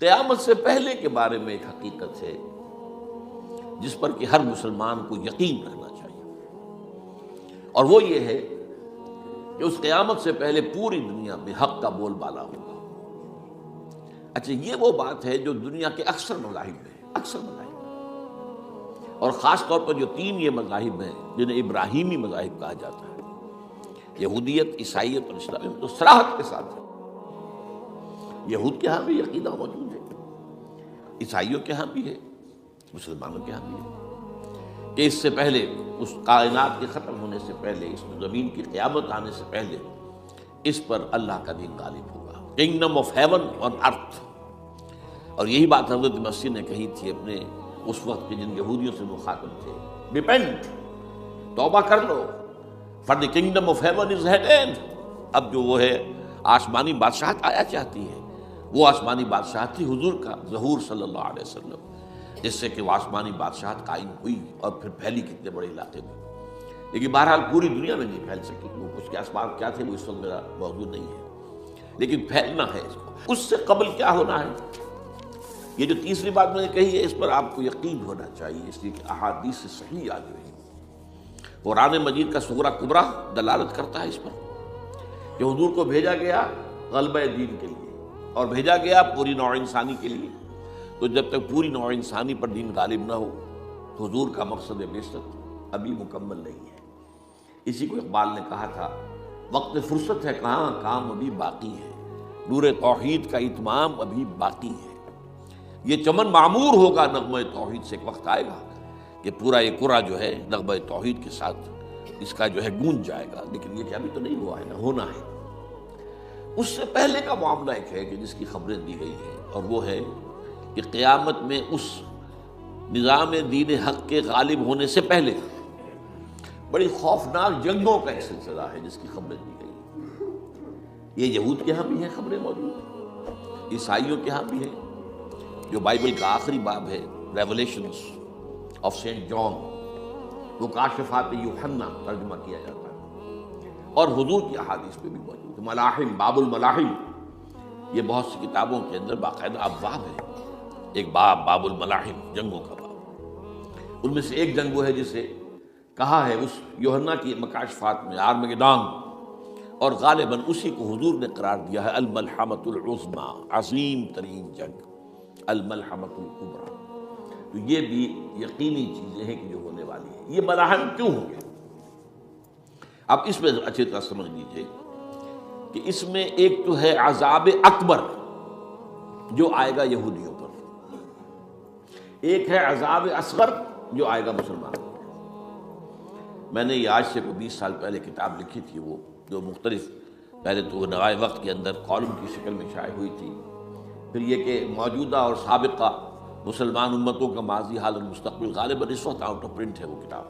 قیامت سے پہلے کے بارے میں ایک حقیقت ہے جس پر کہ ہر مسلمان کو یقین رہنا چاہیے، اور وہ یہ ہے کہ اس قیامت سے پہلے پوری دنیا میں حق کا بول بالا ہوگا۔ اچھا، یہ وہ بات ہے جو دنیا کے اکثر مذاہب میں ہے، اکثر مذاہب میں، اور خاص طور پر جو تین یہ مذاہب ہیں جنہیں ابراہیمی مذاہب کہا جاتا ہے، یہودیت، عیسائیت اور اسلام، تو صراحت کے ساتھ ہے۔ یہود کے ہاں بھی عقیدہ موجود ہے، عیسائیوں کے ہاں بھی ہے، مسلمانوں کے ہاں بھی ہے، کہ اس سے پہلے، اس کائنات کے ختم ہونے سے پہلے، اس زمین کی قیامت آنے سے پہلے اس پر اللہ کا دین غالب ہوگا، کنگڈم آف ہیون آن ارتھ۔ اور یہی بات حضرت مسیح نے کہی تھی اپنے اس وقت کے جن یہودیوں سے مخاطب تھے، ریپینٹ، توبہ کر لو، for the kingdom of heaven is at hand. اب جو وہ ہے آسمانی بادشاہت آیا چاہتی ہے، وہ آسمانی بادشاہت تھی حضور کا ظہور صلی اللہ علیہ وسلم، جس سے کہ وہ آسمانی بادشاہت قائم ہوئی اور پھر پھیلی کتنے بڑے علاقے میں، لیکن بہرحال پوری دنیا میں نہیں پھیل سکی۔ وہ اس کے اسباب کیا تھے وہ اس وقت میرا موضوع نہیں ہے، لیکن پھیلنا ہے اس کو۔ اس سے قبل کیا ہونا ہے، یہ جو تیسری بات میں نے کہی ہے، اس پر آپ کو یقین ہونا چاہیے، اس لیے کہ احادیث سے صحیح آ گئی۔ قرآن مجید کا سورہ کبریٰ دلالت کرتا ہے اس پر کہ حضور کو بھیجا گیا غلبہ دین کے لیے، اور بھیجا گیا پوری نوع انسانی کے لیے۔ تو جب تک پوری نوع انسانی پر دین غالب نہ ہو، حضور کا مقصد بعثت ابھی مکمل نہیں ہے۔ اسی کو اقبال نے کہا تھا، وقت فرصت ہے کہاں، کام ابھی باقی ہے، نور توحید کا اتمام ابھی باقی ہے۔ یہ چمن معمور ہوگا نغمہ توحید سے، ایک وقت آئے گا کہ پورا یہ قرہ جو ہے نغمہ توحید کے ساتھ اس کا جو ہے گونج جائے گا، لیکن یہ کہ ابھی تو نہیں ہوا ہے، نہ ہونا ہے۔ اس سے پہلے کا معاملہ ایک ہے کہ جس کی خبریں دی گئی ہیں، اور وہ ہے کہ قیامت میں اس نظام دین حق کے غالب ہونے سے پہلے بڑی خوفناک جنگوں کا ایک سلسلہ ہے جس کی خبریں دی گئی۔ یہ یہود کے ہاں بھی ہیں خبریں موجود، عیسائیوں کے ہاں بھی ہیں۔ جو بائبل کا آخری باب ہے، ریولیشنز آف سینٹ جان، وہ کاشفات یوحنا ترجمہ کیا جاتا ہے، اور حضور کی احادیث میں بھی موجود ہے۔ ملاحم، باب الملاحم، یہ بہت سی کتابوں کے اندر باقاعدہ ابواب ہے۔ ایک باب، باب الملاحم، جنگوں کا باب، ان میں سے ایک جنگ وہ ہے جسے کہا ہے اس یوحنا کی مکاشفات میں آرمگدان، اور غالباً اسی کو حضور نے قرار دیا ہے الملحمۃ العظمیٰ، عظیم ترین جنگ، الملحمۃ الکبریٰ۔ تو یہ بھی یقینی چیزیں ہیں کہ جو ہونے والی ہیں۔ یہ ملاحم کیوں ہوں گے؟ اب اس میں اچھی طرح سمجھ لیجیے کہ اس میں ایک تو ہے عذاب اکبر جو آئے گا یہودیوں پر، ایک ہے عذاب اصغر جو آئے گا مسلمانوں پر۔ میں نے یہ آج سے 20 سال پہلے کتاب لکھی تھی، وہ جو مختلف، پہلے تو وہ نوائے وقت کے اندر کالم کی شکل میں شائع ہوئی تھی، پھر یہ کہ موجودہ اور سابقہ مسلمان امتوں کا ماضی، حال اور مستقبل، غالباً اس وقت آؤٹ آف پرنٹ ہے وہ کتاب۔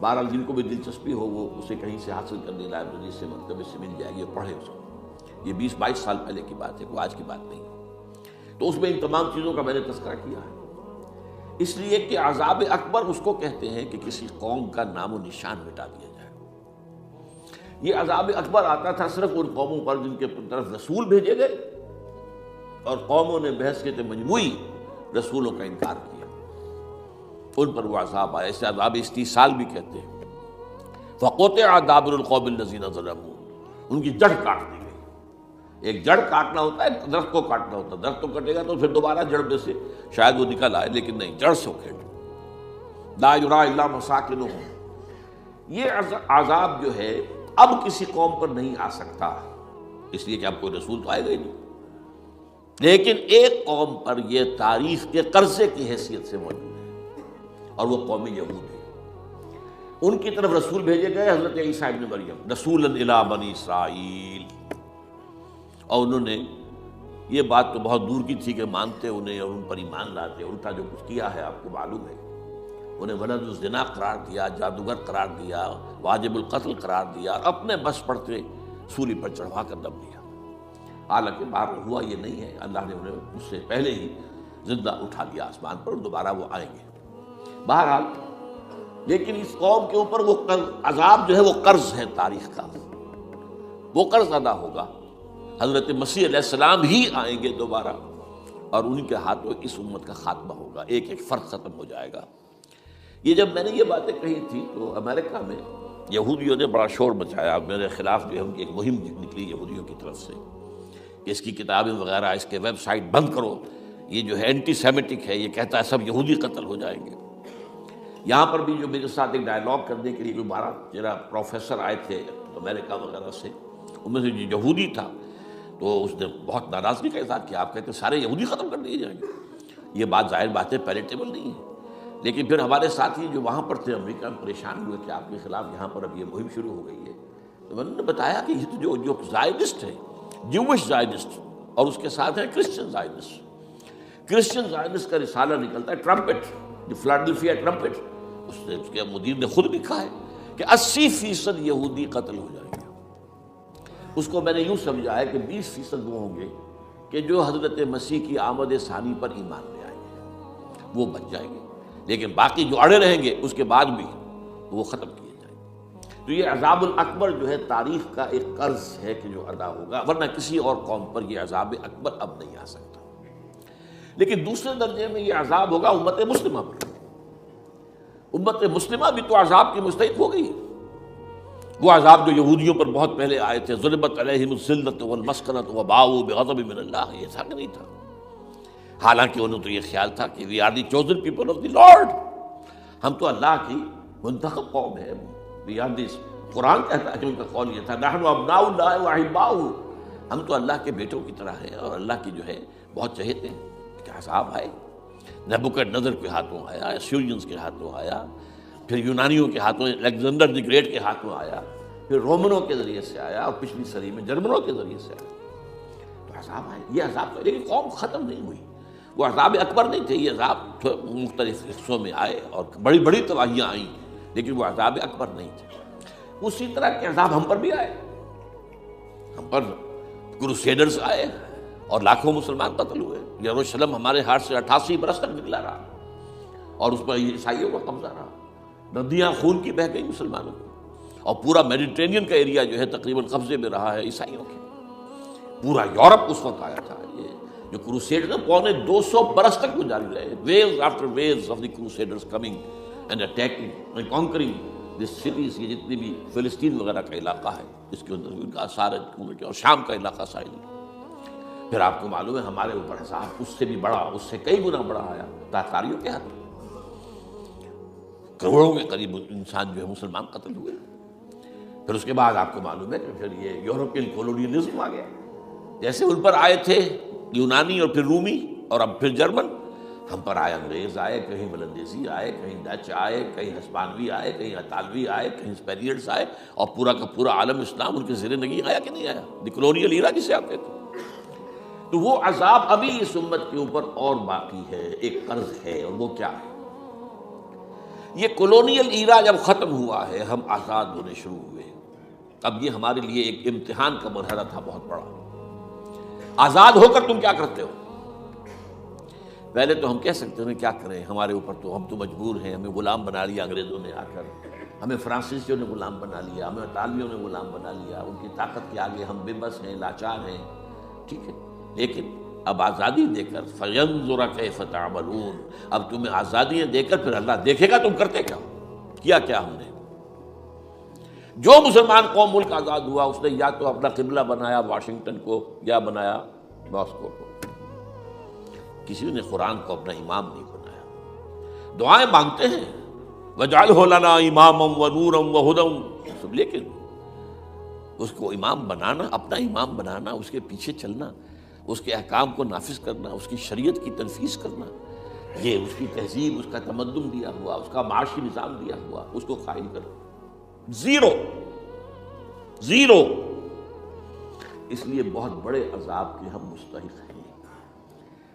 بہرحال جن کو بھی دلچسپی ہو وہ اسے کہیں سے حاصل کرنے، لائبریری سے، مکتبے سے مل جائے گی اور پڑھے اس کو۔ یہ 20-22 سال پہلے کی بات ہے، کوئی آج کی بات نہیں۔ تو اس میں ان تمام چیزوں کا میں نے تذکرہ کیا ہے، اس لیے کہ عذاب اکبر اس کو کہتے ہیں کہ کسی قوم کا نام و نشان مٹا دیا جائے۔ یہ عذاب اکبر آتا تھا صرف ان قوموں پر جن کے طرف رسول بھیجے گئے اور قوموں نے بحثیت مجموعی رسولوں کا انکار کیا، ان پر وہ عذاب آیا۔ اسے عذاب استیصال بھی کہتے ہیں۔ فقطع دابر القوم الذین ظلموا، ان کی جڑ کاٹ دی گئی۔ ایک جڑ کاٹنا ہوتا ہے، درخت کو کاٹنا ہوتا ہے، درخت کو کٹے گا تو پھر دوبارہ جڑ میں سے شاید وہ نکل آئے، لیکن نہیں، جڑ سے اکھیڑ۔ لا یری الا مساکنہم، یہ عذاب جو ہے اب کسی قوم پر نہیں آ سکتا، اس لیے کہ اب کوئی رسول تو آئے گا ہی نہیں، لیکن ایک قوم پر یہ تاریخ کے قرضے کی حیثیت سے موجود ہے، اور وہ قوم یہود ہے۔ ان کی طرف رسول بھیجے گئے حضرت عیسیٰ ابن مریم، رسولا الی بنی اسرائیل، اور انہوں نے یہ بات تو بہت دور کی تھی کہ مانتے انہیں اور ان پر ایمان لاتے، الٹا جو کچھ کیا ہے آپ کو معلوم ہے۔ انہیں ولد الزنا قرار دیا، جادوگر قرار دیا، واجب القتل قرار دیا، اور اپنے بس پڑتے سولی پر چڑھوا کر دم دیا۔ حالانکہ بار ہوا یہ نہیں ہے، اللہ نے انہیں اس سے پہلے ہی زندہ اٹھا لیا آسمان پر، اور دوبارہ وہ آئیں گے۔ بہرحال لیکن اس قوم کے اوپر وہ عذاب جو ہے وہ قرض ہے تاریخ کا، وہ قرض ادا ہوگا۔ حضرت مسیح علیہ السلام ہی آئیں گے دوبارہ، اور ان کے ہاتھوں اس امت کا خاتمہ ہوگا، ایک ایک فرد ختم ہو جائے گا۔ یہ جب میں نے یہ باتیں کہی تھی تو امریکہ میں یہودیوں نے بڑا شور مچایا، میرے خلاف جو ہے ان کی ایک مہم نکلی یہودیوں کی طرف سے کہ اس کی کتابیں وغیرہ، اس کے ویب سائٹ بند کرو، یہ جو ہے اینٹی سیمیٹک ہے، یہ کہتا ہے سب یہودی قتل ہو جائیں گے۔ یہاں پر بھی جو میرے ساتھ ایک ڈائلاگ کرنے کے لیے جو 12-13 پروفیسر آئے تھے امریکہ وغیرہ سے، ان میں سے جو یہودی تھا تو اس نے بہت ناراضگی کا اظہار کیا، آپ کہتے ہیں سارے یہودی ختم کر دیے جائیں گے، یہ بات ظاہر بات ہے پیلیٹیبل نہیں ہے۔ لیکن پھر ہمارے ساتھی جو وہاں پر تھے امریکہ میں پریشان ہوئے کہ آپ کے خلاف یہاں پر اب یہ مہم شروع ہو گئی ہے، تو میں نے بتایا کہ یہ تو جو زائنسٹ ہے، جوش زائنسٹ، اور اس کے ساتھ ہیں کرسچن زائنسٹ۔ کرسچن زائنسٹ کا رسالہ نکلتا ہے ٹرمپٹ، جو فلاڈلفیا ٹرمپٹ، اس کے مدیر نے خود لکھا ہے کہ 80% یہودی قتل ہو جائیں گے۔ اس کو میں نے یوں سمجھا ہے کہ 20% وہ ہوں گے کہ جو حضرت مسیح کی آمد ثانی پر ایمان لے آئیں گے، وہ بچ جائیں گے، لیکن باقی جو اڑے رہیں گے اس کے بعد بھی وہ ختم کیے جائیں گے۔ تو یہ عذاب الاکبر جو ہے تاریخ کا ایک قرض ہے کہ جو ادا ہوگا، ورنہ کسی اور قوم پر یہ عذاب اکبر اب نہیں آ سکتا۔ لیکن دوسرے درجے میں یہ عذاب ہوگا امت مسلمہ پر۔ امت مسلمہ بھی تو عذاب کی مستحق ہو گئی۔ وہ عذاب جو یہودیوں پر بہت پہلے آئے تھے، ضربت علیہم الذلۃ والمسکنۃ وباؤوا بغضب من اللہ، یہ ایسا نہیں تھا۔ حالانکہ انہوں تو یہ خیال تھا کہ we are the chosen people of the lord, ہم تو اللہ کی منتخب قوم ہے، وی آر دی، قرآن کہتا ہے کہ ان کا قول یہ تھا نحن ابناء اللہ واحباؤہ، ہم تو اللہ کے بیٹوں کی طرح ہیں اور اللہ کی جو ہے بہت چہیتے ہیں۔ کہ عذاب آئے، نبوکدنضر کے ہاتھوں آیا، اسیرینز کے ہاتھوں آیا، پھر یونانیوں کے ہاتھوں، الیگزینڈر دی گریٹ کے ہاتھوں آیا، پھر رومنوں کے ذریعے سے آیا، اور پچھلی صدی میں جرمنوں کے ذریعے سے آیا۔ تو عذاب آئے، یہ عذاب تو، لیکن قوم ختم نہیں ہوئی۔ وہ عذاب اکبر نہیں تھے، یہ عذاب مختلف حصوں میں آئے اور بڑی بڑی تباہیاں آئیں، لیکن وہ عذاب اکبر نہیں تھے۔ اسی طرح کے عذاب ہم پر بھی آئے، ہم پر کروسیڈرز آئے اور لاکھوں مسلمان قتل ہوئے۔ یروشلم ہمارے ہاتھ سے 88 برس تک نکلا رہا اور اس پر عیسائیوں کا قبضہ رہا، ندیاں خون کی بہہ گئی مسلمانوں کی، اور پورا میڈیٹرینین کا ایریا جو ہے تقریباً قبضے میں رہا ہے عیسائیوں کے۔ پورا یورپ اس وقت آیا تھا۔ یہ جو کروسیڈر 250 برس تک وہ جاری رہے، waves after waves of the crusaders coming and attacking and conquering this cities, یہ جتنی بھی فلسطین وغیرہ کا علاقہ ہے اس کے اندر ان کا آثار ہے، اور شام کا علاقہ ساحل۔ پھر آپ کو معلوم ہے ہمارے اوپر حساب اس سے بھی بڑا، اس سے کئی گنا بڑا آیا تاتاریوں کے ہاتھ، کروڑوں کے قریب انسان جو ہے مسلمان قتل ہوئے۔ پھر اس کے بعد آپ کو معلوم ہے کہ پھر یہ یورپین کولونیلزم آ گیا، جیسے ان پر آئے تھے یونانی اور پھر رومی اور اب پھر جرمن، ہم پر آئے انگریز آئے، کہیں ولندیزی آئے، کہیں ڈچ آئے، کہیں ہسپانوی آئے، کہیں اطالوی آئے، کہیں اسپینیئرز آئے، اور پورا کا پورا عالم اسلام ان کے زیر نگین آیا کہ نہیں آیا، دی کولونیل ایرا جسے آپ کہتے ہیں۔ تو وہ عذاب ابھی اس امت کے اوپر اور باقی ہے، ایک قرض ہے، اور وہ کیا ہے؟ یہ کولونیل ایرا جب ختم ہوا ہے، ہم آزاد ہونے شروع ہوئے، اب یہ ہمارے لیے ایک امتحان کا مرحلہ تھا بہت بڑا۔ آزاد ہو کر تم کیا کرتے ہو؟ پہلے تو ہم کہہ سکتے ہیں کیا کریں، ہمارے اوپر تو، ہم تو مجبور ہیں، ہمیں غلام بنا لیا انگریزوں نے آ کر، ہمیں فرانسیسیوں نے غلام بنا لیا، ہمیں اطالویوں نے غلام بنا لیا، ان کی طاقت کے آگے ہم بے بس ہیں، لاچار ہیں، ٹھیک ہے۔ لیکن اب آزادی دے کر فَيَنظُرَ كَيْفَ تَعْمَلُونَ، اب تمہیں آزادیاں دے کر پھر اللہ دیکھے گا تم کرتے کیا ہو، کیا ہم نے۔ جو مسلمان قوم ملک آزاد ہوا اس نے یا تو اپنا قبلہ بنایا واشنگٹن کو یا بنایا ماسکو کو، کسی نے قرآن کو اپنا امام نہیں بنایا۔ دعائیں مانگتے ہیں وَاجْعَلْهُ لَنَا إِمَامًا وَنُورًا وَهُدًى، لیکن اس کو امام بنانا، اپنا امام بنانا، اس کے پیچھے چلنا، اس کے احکام کو نافذ کرنا، اس کی شریعت کی تنفیذ کرنا، یہ اس کی تہذیب، اس کا تمدن دیا ہوا، اس کا معاشی نظام دیا ہوا، اس کو قائم کرنا، زیرو۔ اس لیے بہت بڑے عذاب کے ہم مستحق ہیں۔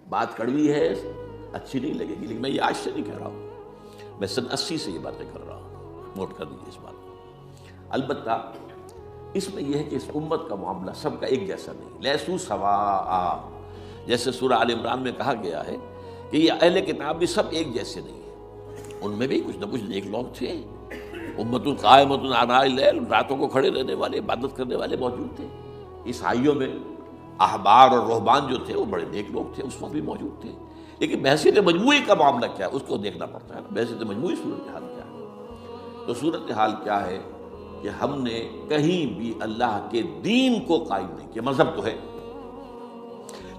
بات کڑوی ہے، اچھی نہیں لگے گی، لیکن میں یہ آج سے نہیں کہہ رہا ہوں، میں سن 80 سے یہ باتیں کر رہا ہوں، نوٹ کر دیجیے اس بات کو۔ البتہ اس میں یہ ہے کہ اس امت کا معاملہ سب کا ایک جیسا نہیں، لیسو سواء، جیسے سورہ آل عمران میں کہا گیا ہے کہ یہ اہل کتاب بھی سب ایک جیسے نہیں ہیں، ان میں بھی کچھ نہ کچھ نیک لوگ تھے، امت قائمۃ آناء اللیل، راتوں کو کھڑے رہنے والے، عبادت کرنے والے موجود تھے۔ عیسائیوں میں احبار اور رہبان جو تھے وہ بڑے نیک لوگ تھے، اس وقت بھی موجود تھے، لیکن بحیثیت مجموعی کا معاملہ کیا ہے اس کو دیکھنا پڑتا ہے نا، بحیثیت مجموعی صورتحال کیا ہے؟ تو صورتحال کیا ہے کہ ہم نے کہیں بھی اللہ کے دین کو قائم نہیں کیا، مذہب تو ہے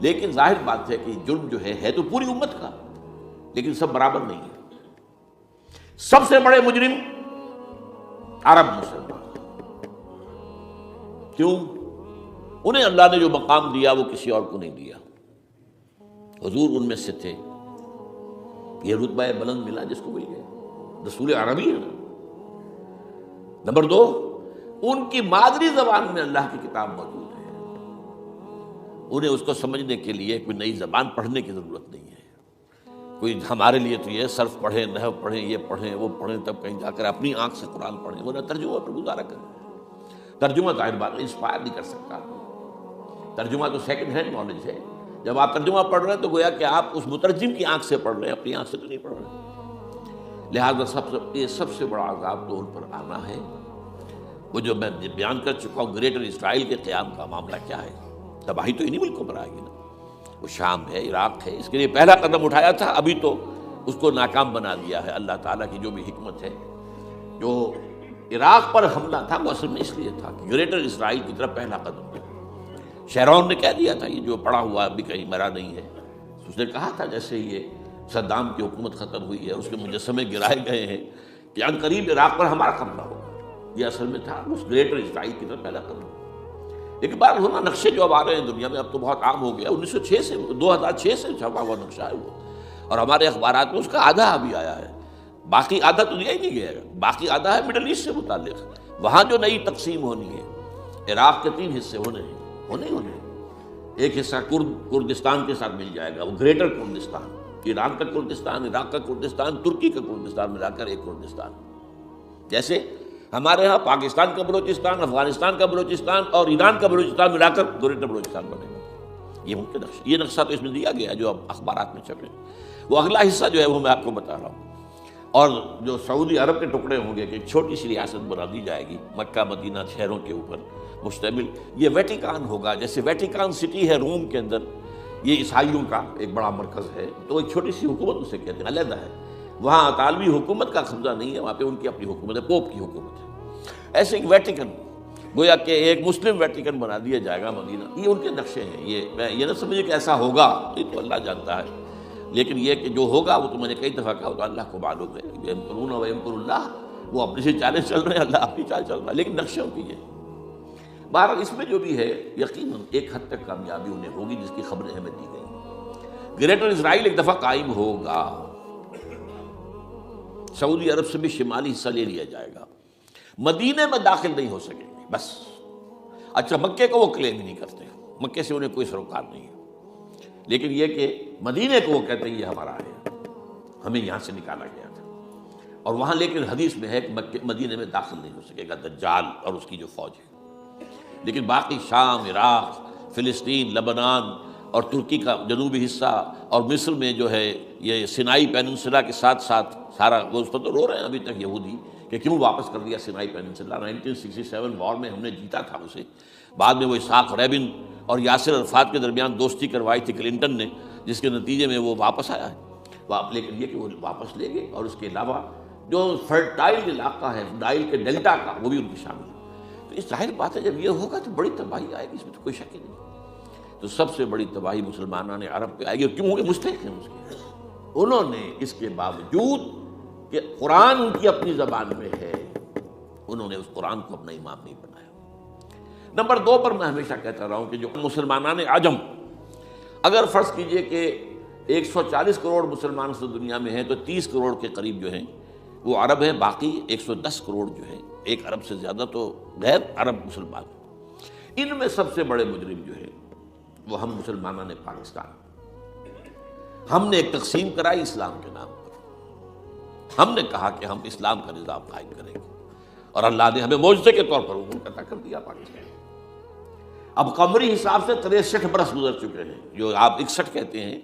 لیکن ظاہر بات ہے کہ جرم جو ہے تو پوری امت کا، لیکن سب برابر نہیں ہے۔ سب سے بڑے مجرم عرب مسلمان، کیوں؟ انہیں اللہ نے جو مقام دیا وہ کسی اور کو نہیں دیا، حضور ان میں سے تھے، یہ رتبہ بلند ملا جس کو مل گیا، رسول عربی ہے۔ نمبر دو، ان کی مادری زبان میں اللہ کی کتاب موجود ہے، انہیں اس کو سمجھنے کے لیے کوئی نئی زبان پڑھنے کی ضرورت نہیں ہے۔ کوئی ہمارے لیے تو یہ صرف پڑھیں، نحو پڑھیں، یہ پڑھیں، وہ پڑھیں، تب کہیں جا کر اپنی آنکھ سے قرآن پڑھیں، وہ نہ ترجمہ پر گزارا کریں۔ ترجمہ ظاہر بات ہے انسپائر نہیں کر سکتا، ترجمہ تو سیکنڈ ہینڈ نالج ہے۔ جب آپ ترجمہ پڑھ رہے ہیں تو گویا کہ آپ اس مترجم کی آنکھ سے پڑھ رہے ہیں، اپنی آنکھ سے تو نہیں پڑھ رہے۔ لہٰذا سب سے بڑا عذاب تو ان پر آنا ہے۔ وہ جو میں بیان کر چکا ہوں گریٹر اسرائیل کے قیام کا معاملہ کیا ہے، تباہی تو انہی ملکوں پر آئے گی نا، وہ شام ہے، عراق ہے، اس کے لیے پہلا قدم اٹھایا تھا، ابھی تو اس کو ناکام بنا دیا ہے۔ اللہ تعالیٰ کی جو بھی حکمت ہے، جو عراق پر حملہ تھا وہ اصل میں اس لیے تھا کہ گریٹر اسرائیل کی طرف پہلا قدم تھا۔ شیرون نے کہہ دیا تھا یہ جو پڑا ہوا ابھی کہیں مرا نہیں ہے، اس نے کہا تھا جیسے یہ صدام کی حکومت ختم ہوئی ہے، اس کے مجسمے گرائے گئے ہیں کہ ان قریب عراق پر ہمارا قبضہ ہوگا، یہ اصل میں تھا اس گریٹر اسرائیل کی طرف پہلا قدم۔ ایک بار ہونا نقشے جو اب آ رہے ہیں دنیا میں، اب تو بہت عام ہو گیا، 1906 سے 2006 سے چھپا ہوا نقشہ ہے وہ، اور ہمارے اخبارات میں اس کا آدھا ابھی آیا ہے، باقی آدھا تو دیا ہی نہیں گیا ہے، باقی آدھا ہے مڈل ایسٹ سے متعلق۔ وہاں جو نئی تقسیم ہونی ہے، عراق کے 3 حصے ہونے ہیں، ایک حصہ کردستان کے ساتھ مل جائے گا، وہ گریٹر کردستان، ایران کا کردستان، عراق کا کردستان، ترکی کا کردستان ملا کر ایک کردستان۔ جیسے ہمارے ہاں پاکستان کا بلوچستان، افغانستان کا بلوچستان اور ایران کا بلوچستان ملا کر گریٹر بلوچستان بنے گا، یہ ممکن نقشہ، یہ نقشہ تو اس میں دیا گیا ہے جو اب اخبارات میں چھپے۔ وہ اگلا حصہ جو ہے وہ میں آپ کو بتا رہا ہوں، اور جو سعودی عرب کے ٹکڑے ہوں گے کہ ایک چھوٹی سی ریاست بنا دی جائے گی مکہ مدینہ شہروں کے اوپر مشتمل، یہ ویٹیکان ہوگا، جیسے ویٹیکان سٹی ہے روم کے اندر، یہ عیسائیوں کا ایک بڑا مرکز ہے، تو ایک چھوٹی سی حکومت اسے کہتے ہیں، علیحدہ ہے، وہاں اطالوی حکومت کا قبضہ نہیں ہے، وہاں پہ ان کی اپنی حکومت ہے، پوپ کی حکومت ہے۔ ایسے ایک ویٹیکن، گویا کہ ایک مسلم ویٹیکن بنا دیا جائے گا مدینہ، یہ ان کے نقشے ہیں۔ یہ نہ سمجھے کہ ایسا ہوگا، یہ تو اللہ جانتا ہے، لیکن یہ کہ جو ہوگا وہ تو میں نے کئی دفعہ کہا، تو اللہ کو معلوم ہے، یمکرون و یمکر اللہ، وہ اپنی سے چالیں چل رہے ہیں، اللہ اپنی چال چل رہا ہے، لیکن نقشوں کی ہے۔ بہرحال اس میں جو بھی ہے یقیناً ایک حد تک کامیابی انہیں ہوگی جس کی خبریں ہمیں دی گئی۔ گریٹر اسرائیل ایک دفعہ قائم ہوگا، سعودی عرب سے بھی شمالی حصہ لے لیا جائے گا، مدینے میں داخل نہیں ہو سکیں گے بس۔ اچھا مکے کو وہ کلیم نہیں کرتے، مکے سے انہیں کوئی سروکار نہیں ہے، لیکن یہ کہ مدینے کو وہ کہتے ہیں یہ ہمارا ہے، ہمیں یہاں سے نکالا گیا تھا، اور وہاں لیکن حدیث میں ہے کہ مدینے میں داخل نہیں ہو سکے گا دجال اور اس کی جو فوج ہے، لیکن باقی شام، عراق، فلسطین، لبنان اور ترکی کا جنوبی حصہ اور مصر میں جو ہے یہ سینائی پیننسلا کے ساتھ ساتھ سارا، وہ اس پر تو رو رہے ہیں ابھی تک یہودی کہ کیوں واپس کر دیا سینائی پیننسلا، 1967 وار میں ہم نے جیتا تھا اسے، بعد میں وہ اسحاق ریبن اور یاسر عرفات کے درمیان دوستی کروائی تھی کلنٹن نے، جس کے نتیجے میں وہ واپس آیا ہے، لیکن یہ کہ وہ واپس لے گئے، اور اس کے علاوہ جو فرٹائل علاقہ ہے نائل کے ڈیلٹا کا وہ بھی ان کی شامل ہے۔ تو اس ظاہر بات ہے جب یہ ہوگا تو بڑی تباہی آئے گی، اس میں تو کوئی شک ہی نہیں۔ تو سب سے بڑی تباہی مسلمانان عرب پہ آئے گی، کیوں؟ مستحق ہیں اس کے، انہوں نے اس کے باوجود کہ قرآن ان کی اپنی زبان میں ہے، انہوں نے اس قرآن کو اپنا امام نہیں بنایا۔ نمبر 2 پر میں ہمیشہ کہتا رہا ہوں کہ جو مسلمانان عجم، اگر فرض کیجئے کہ 140 کروڑ مسلمان اس دنیا میں ہیں تو 30 کروڑ کے قریب جو ہیں وہ عرب ہیں، باقی 110 کروڑ جو ہیں، ایک ارب سے زیادہ تو غیر عرب مسلمان، ان میں سب سے بڑے مجرم جو ہے وہ ہم مسلمانوں نے پاکستان، ہم نے ایک تقسیم کرائی اسلام کے نام پر، ہم نے کہا کہ ہم اسلام کا نظام قائم کریں گے، اور اللہ نے ہمیں معجزے کے طور پر حکم عطا کر دیا پاکستان۔ اب قمری حساب سے 63 برس گزر چکے ہیں، جو آپ 61 کہتے ہیں،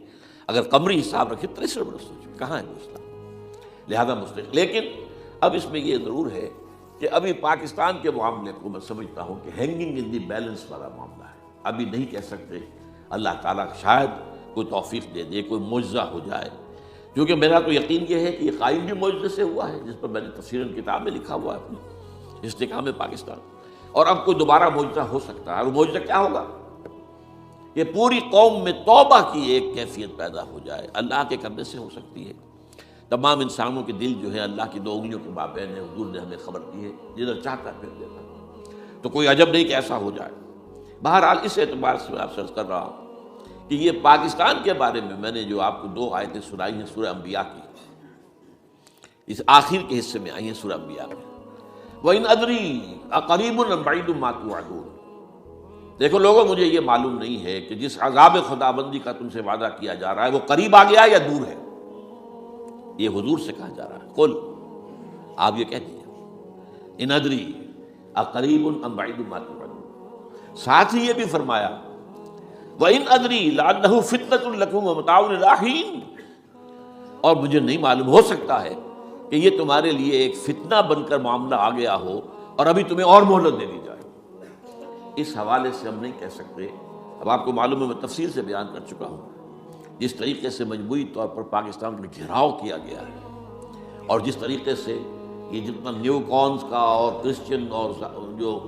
اگر قمری حساب رکھیں 63 برس ہو چکے، کہاں ہے وہ اسلام؟ لہذا مستقل، لیکن اب اس میں یہ ضرور ہے کہ ابھی پاکستان کے معاملے کو میں سمجھتا ہوں کہ ہینگنگ ان دی بیلنس والا معاملہ ہے، ابھی نہیں کہہ سکتے. اللہ تعالیٰ شاید کوئی توفیق دے دے, کوئی معجزہ ہو جائے, کیونکہ میرا تو یقین یہ ہے کہ یہ قائم بھی معجزے سے ہوا ہے, جس پر میں نے تفصیلاً کتاب میں لکھا ہوا ہے اپنی استحکام پاکستان. اور اب کوئی دوبارہ معجزہ ہو سکتا ہے. اور معجزہ کیا ہوگا؟ یہ پوری قوم میں توبہ کی ایک کیفیت پیدا ہو جائے. اللہ کے کرنے سے ہو سکتی ہے. تمام انسانوں کے دل جو ہے اللہ کی 2 انگلیوں کے مابین ہے. حضور نے ہمیں خبر دی ہے, جدھر چاہتا ہے پھر دیتا. تو کوئی عجب نہیں کہ ایسا ہو جائے. بہرحال اس اعتبار سے میں آپ سے عرض کر رہا ہوں کہ یہ پاکستان کے بارے میں نے جو آپ کو 2 آیتیں سنائی ہیں سورہ انبیاء کی, اس آخر کے حصے میں آئی ہیں سورہ انبیاء میں. وَإِنْ أَدْرِي أَقَرِيبٌ أَمْ بَعِيدٌ مَا تُوعَدُونَ. دیکھو لوگوں, مجھے یہ معلوم نہیں ہے کہ جس عذاب خداوندی کا تم سے وعدہ کیا جا رہا ہے وہ قریب آ گیا یا دور ہے. یہ حضور سے کہا جا رہا ہے. قل, آپ یہ کہہ دیجیے, إِنْ أَدْرِي أَقَرِيبٌ أَمْ بَعِيدٌ مَا تُوعَدُونَ. ساتھ ہی یہ بھی فرمایا وَإِنْ أَدْرِي لَعَلَّهُ فِتْنَةٌ لَكُمْ وَمَتَاعٌ إِلَىٰ حِينٍ. اور مجھے نہیں معلوم, ہو سکتا ہے کہ یہ تمہارے لیے ایک فتنہ بن کر معاملہ آ گیا ہو اور ابھی تمہیں اور مہلت دے دی جائے. اس حوالے سے ہم نہیں کہہ سکتے. اب آپ کو معلوم ہے, میں تفصیل سے بیان کر چکا ہوں جس طریقے سے مجموعی طور پر پاکستان کا گھیراؤ کیا گیا ہے, اور جس طریقے سے یہ جتنا نیو کونس کا اور کرسچن اور جو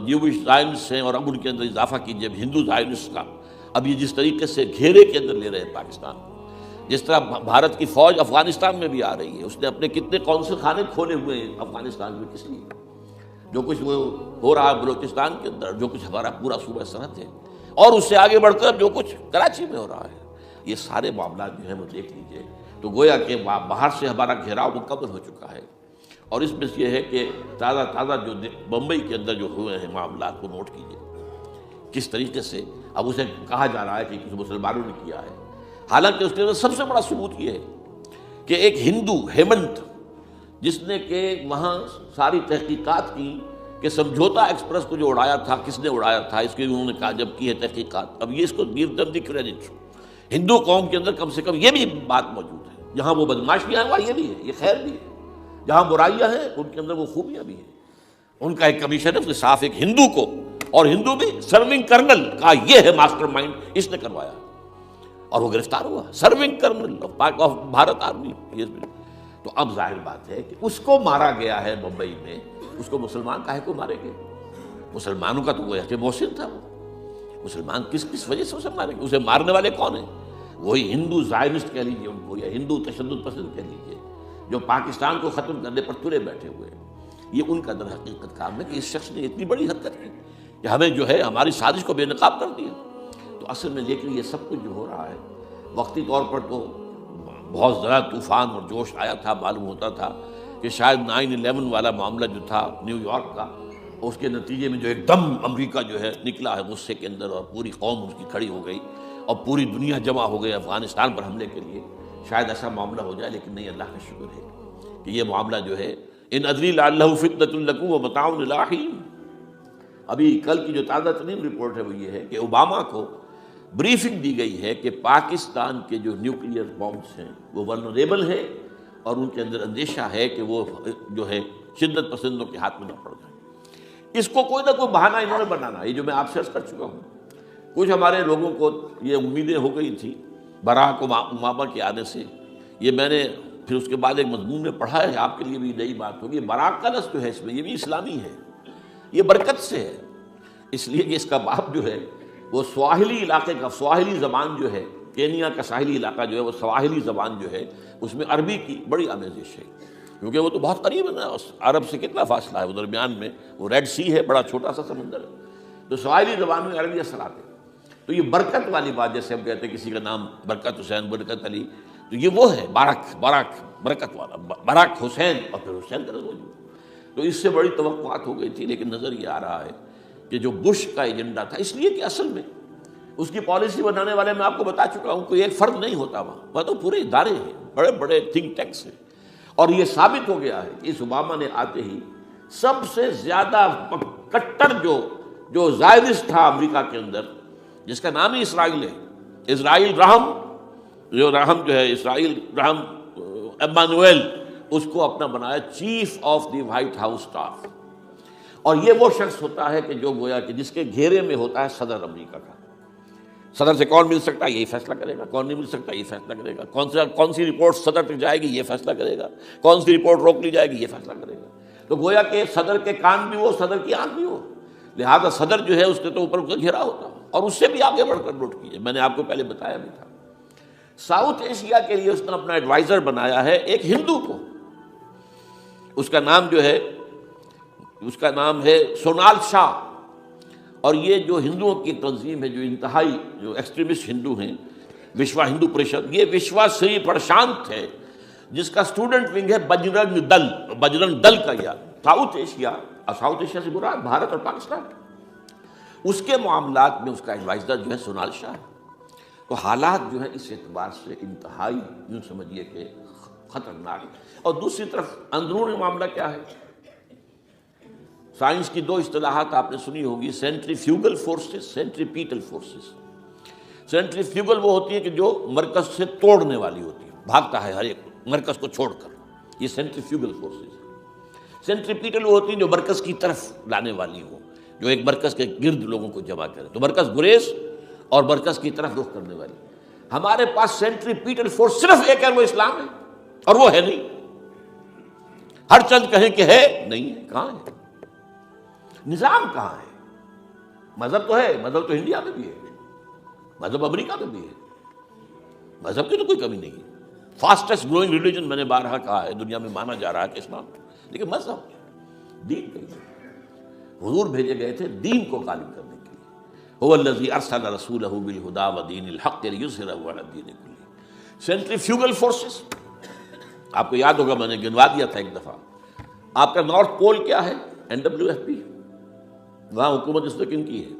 جیوش زائنسٹ ہیں, اور اب ان کے اندر اضافہ کیجیے ہندو زائنسٹ کا, اب یہ جس طریقے سے گھیرے کے اندر لے رہے ہیں پاکستان, جس طرح بھارت کی فوج افغانستان میں بھی آ رہی ہے. اس نے اپنے کتنے قونصل خانے کھولے ہوئے ہیں افغانستان میں, کس لیے؟ جو کچھ وہ ہو رہا ہے بلوچستان کے اندر, جو کچھ ہمارا پورا صوبہ سرحد ہے, اور اس سے آگے بڑھ کر جو کچھ کراچی میں ہو رہا ہے, یہ سارے معاملات جو ہیں وہ دیکھ لیجیے. تو گویا کہ باہر سے ہمارا گھیراؤ مکمل ہو چکا ہے. اور اس میں یہ ہے کہ تازہ جو بمبئی کے اندر جو ہوئے ہیں معاملات کو نوٹ کیجیے, کس طریقے سے اب اسے کہا جا رہا ہے کہ کسی مسلمانوں نے کیا ہے. حالانکہ اس کے اندر سب سے بڑا ثبوت یہ ہے کہ ایک ہندو ہیمنت, جس نے کہ وہاں ساری تحقیقات کی کہ سمجھوتا ایکسپریس کو جو اڑایا تھا کس نے اڑایا تھا, اس کی انہوں نے کہا جب کی ہے تحقیقات. اب یہ اس کو گیو دم دی کریڈٹ. ہندو قوم کے اندر کم سے کم یہ بھی بات موجود ہے, جہاں وہ بدماشیاں ہیں وہاں یہ بھی ہے, یہ خیر بھی ہے. جہاں برائیاں ہیں ان کے اندر وہ خوبیاں بھی ہیں. ان کا ایک کمیشن ہے صاف ایک ہندو کو, اور ہندو بھی سرونگ کرنل کا یہ ہے ماسٹر مائنڈ, اس نے کروایا, اور وہ گرفتار ہوا. Serving kernel of Bharat army. تو اب ظاہر بات ہے کہ اس کو مارا گیا ہے ممبئی میں, اس کو مسلمان کاہے کو مارے گئے؟ مسلمانوں کا تو وہ ایسے محسن تھا. وہ مسلمان کس وجہ سے اسے مارے گئے؟ اسے مارنے والے کون ہیں؟ وہی ہندو زائنسٹ کہہ لیجیے ان کو, یا ہندو تشدد پسند کہہ لیجیے, جو پاکستان کو ختم کرنے پر تلے بیٹھے ہوئے ہیں. یہ ان کا در حقیقت کام ہے کہ اس شخص نے اتنی بڑی حرکت کی کہ ہمیں جو ہے ہماری سازش کو بے نقاب کر دیا. تو اصل میں لیکن یہ سب کچھ جو ہو رہا ہے وقتی طور پر تو بہت زیادہ طوفان اور جوش آیا تھا. معلوم ہوتا تھا کہ شاید 9/11 والا معاملہ جو تھا نیو یارک کا, اس کے نتیجے میں جو ایک دم امریکہ جو ہے نکلا ہے غصے کے اندر, اور پوری قوم اس کی کھڑی ہو گئی, اور پوری دنیا جمع ہو گئی افغانستان پر حملے کے لیے. شاید ایسا معاملہ ہو جائے, لیکن نہیں, اللہ کا شکر ہے کہ یہ معاملہ جو ہے ان ادری لعلہ فتنۃ لکم ومتاع الی حین. ابھی کل کی جو تازہ ترین رپورٹ ہے وہ یہ ہے کہ اوباما کو بریفنگ دی گئی ہے کہ پاکستان کے جو نیوکلیئر بامبس ہیں وہ ولنریبل ہیں, اور ان کے اندر اندیشہ ہے کہ وہ جو ہے شدت پسندوں کے ہاتھ میں نہ پڑ جائے. اس کو کوئی نہ کوئی بہانہ انہوں نے بنانا. یہ جو میں آپ سے عرض کر چکا ہوں, کچھ ہمارے لوگوں کو یہ امیدیں ہو گئی تھی براک اوباما کے آنے سے. یہ میں نے پھر اس کے بعد ایک مضمون میں پڑھا ہے, آپ کے لیے بھی نئی بات ہوگی. براک کا لفظ جو ہے اس میں یہ بھی اسلامی ہے, یہ برکت سے ہے, اس لیے کہ اس کا باپ جو ہے وہ سواحلی علاقے کا, سواحلی زبان جو ہے کینیا کا ساحلی علاقہ جو ہے وہ سواحلی زبان جو ہے اس میں عربی کی بڑی آمیزش ہے, کیونکہ وہ تو بہت قریب ہے نا, عرب سے کتنا فاصلہ ہے, وہ درمیان میں وہ ریڈ سی ہے, بڑا چھوٹا سا سمندر ہے. تو سواحلی زبان میں عربی اثرات ہیں. تو یہ برکت والی بات, جیسے ہم کہتے ہیں کسی کا نام برکت حسین, برکت علی, تو یہ وہ ہے باراک برکت والا, باراک حسین, اور پھر حسین کا موجود. تو اس سے بڑی توقعات ہو گئی تھی, لیکن نظر یہ آ رہا ہے کہ جو بش کا ایجنڈا تھا, اس لیے کہ اصل میں اس کی پالیسی بنانے والے میں آپ کو بتا چکا ہوں کوئی ایک فرد نہیں ہوتا وہاں تو پورے ادارے ہیں, بڑے بڑے تھنک ٹینکس ہیں. اور یہ ثابت ہو گیا ہے کہ اس اوباما نے آتے ہی سب سے زیادہ کٹر جو زائرس تھا امریکہ کے اندر, جس کا نام ہی اسرائیل ہے, اسرائیل رحم, جو ہے اسرائیل رحم ایمانویل, اس کو اپنا بنایا chief of the white house staff. اور یہ وہ شخص ہوتا ہے کہ جو گویا کہ جس کے گھیرے میں ہوتا ہے صدر امریکہ کا. صدر سے کون مل سکتا ہے یہی فیصلہ کرے گا, کون نہیں مل سکتا یہ فیصلہ کرے گا, کون سی رپورٹ صدر تک جائے گی یہ فیصلہ کرے گا, کون سی رپورٹ روک لی جائے گی یہ فیصلہ کرے گا. تو گویا کہ صدر کے کان بھی ہو, صدر کی آنکھ بھی ہو, لہذا صدر جو ہے اس کے تو اوپر اس کا گھیرا ہوتا ہے. اور اس سے بھی آگے بڑھ کر نوٹ کیجیے, میں نے آپ کو پہلے بتایا بھی تھا, ساؤتھ ایشیا کے لیے اس نے اپنا ایڈوائزر بنایا ہے ایک ہندو کو. اس کا نام ہے سونال شاہ. اور یہ جو ہندوؤں کی تنظیم ہے, جو انتہائی جو ایکسٹریمسٹ ہندو ہیں, وشوا ہندو پریشد, یہ وشوا سری پرشانت ہے جس کا اسٹوڈنٹ ونگ ہے بجرنگ دل کا. یہ ساؤتھ ایشیا سے برا بھارت اور پاکستان, اس کے معاملات میں اس کا ایڈوائزر جو ہے سونال شاہ ہے. تو حالات جو ہیں اس اعتبار سے انتہائی یوں سمجھیے کہ خطرناک. اور دوسری طرف اندرونی معاملہ کیا ہے؟ سائنس کی دو اصطلاحات آپ نے سنی ہوگی, centrifugal forces, centripetal forces. Centrifugal وہ ہوتی ہے کہ جو مرکز سے توڑنے والی ہوتی ہے, بھاگتا ہے ہر ایک مرکز کو چھوڑ کر, یہ سینٹریفیوگل فورسز. سینٹریپیٹل وہ ہوتی ہیں جو مرکز کی طرف لانے والی ہو, جو ایک مرکز کے گرد لوگوں کو جمع کرے, تو مرکز گریز اور مرکز کی طرف رخ کرنے والی. ہمارے پاس سینٹریپیٹل فورس صرف ایک ہے, وہ اسلام ہے, اور وہ ہے نہیں. ہر چند کہیں کہ ہے, نہیں ہے. کہاں ہے نظام؟ کہاں ہے؟ مذہب تو ہے, مذہب تو انڈیا میں بھی ہے, مذہب امریکہ میں بھی ہے, مذہب کی تو کوئی کمی نہیں ہے. فاسٹسٹ گروئنگ ریلیجن میں نے بارہا کہا ہے, دنیا میں مانا جا رہا ہے کہ اسلام, لیکن مذہب دین کہیں ہے. حضور بھیجے گئے تھے دین کو غالب کرنے کے لیے. هو الذی ارسل رسولہ بالہدی ودین الحق لیظہرہ علی الدین کلہ. سینٹریفیوگل فورسز آپ کو یاد ہوگا, میں نے گنوا دیا تھا ایک دفعہ. آپ کا نارتھ پول کیا ہے؟ NWFP. وہاں حکومت اس وقت ان کی ہے.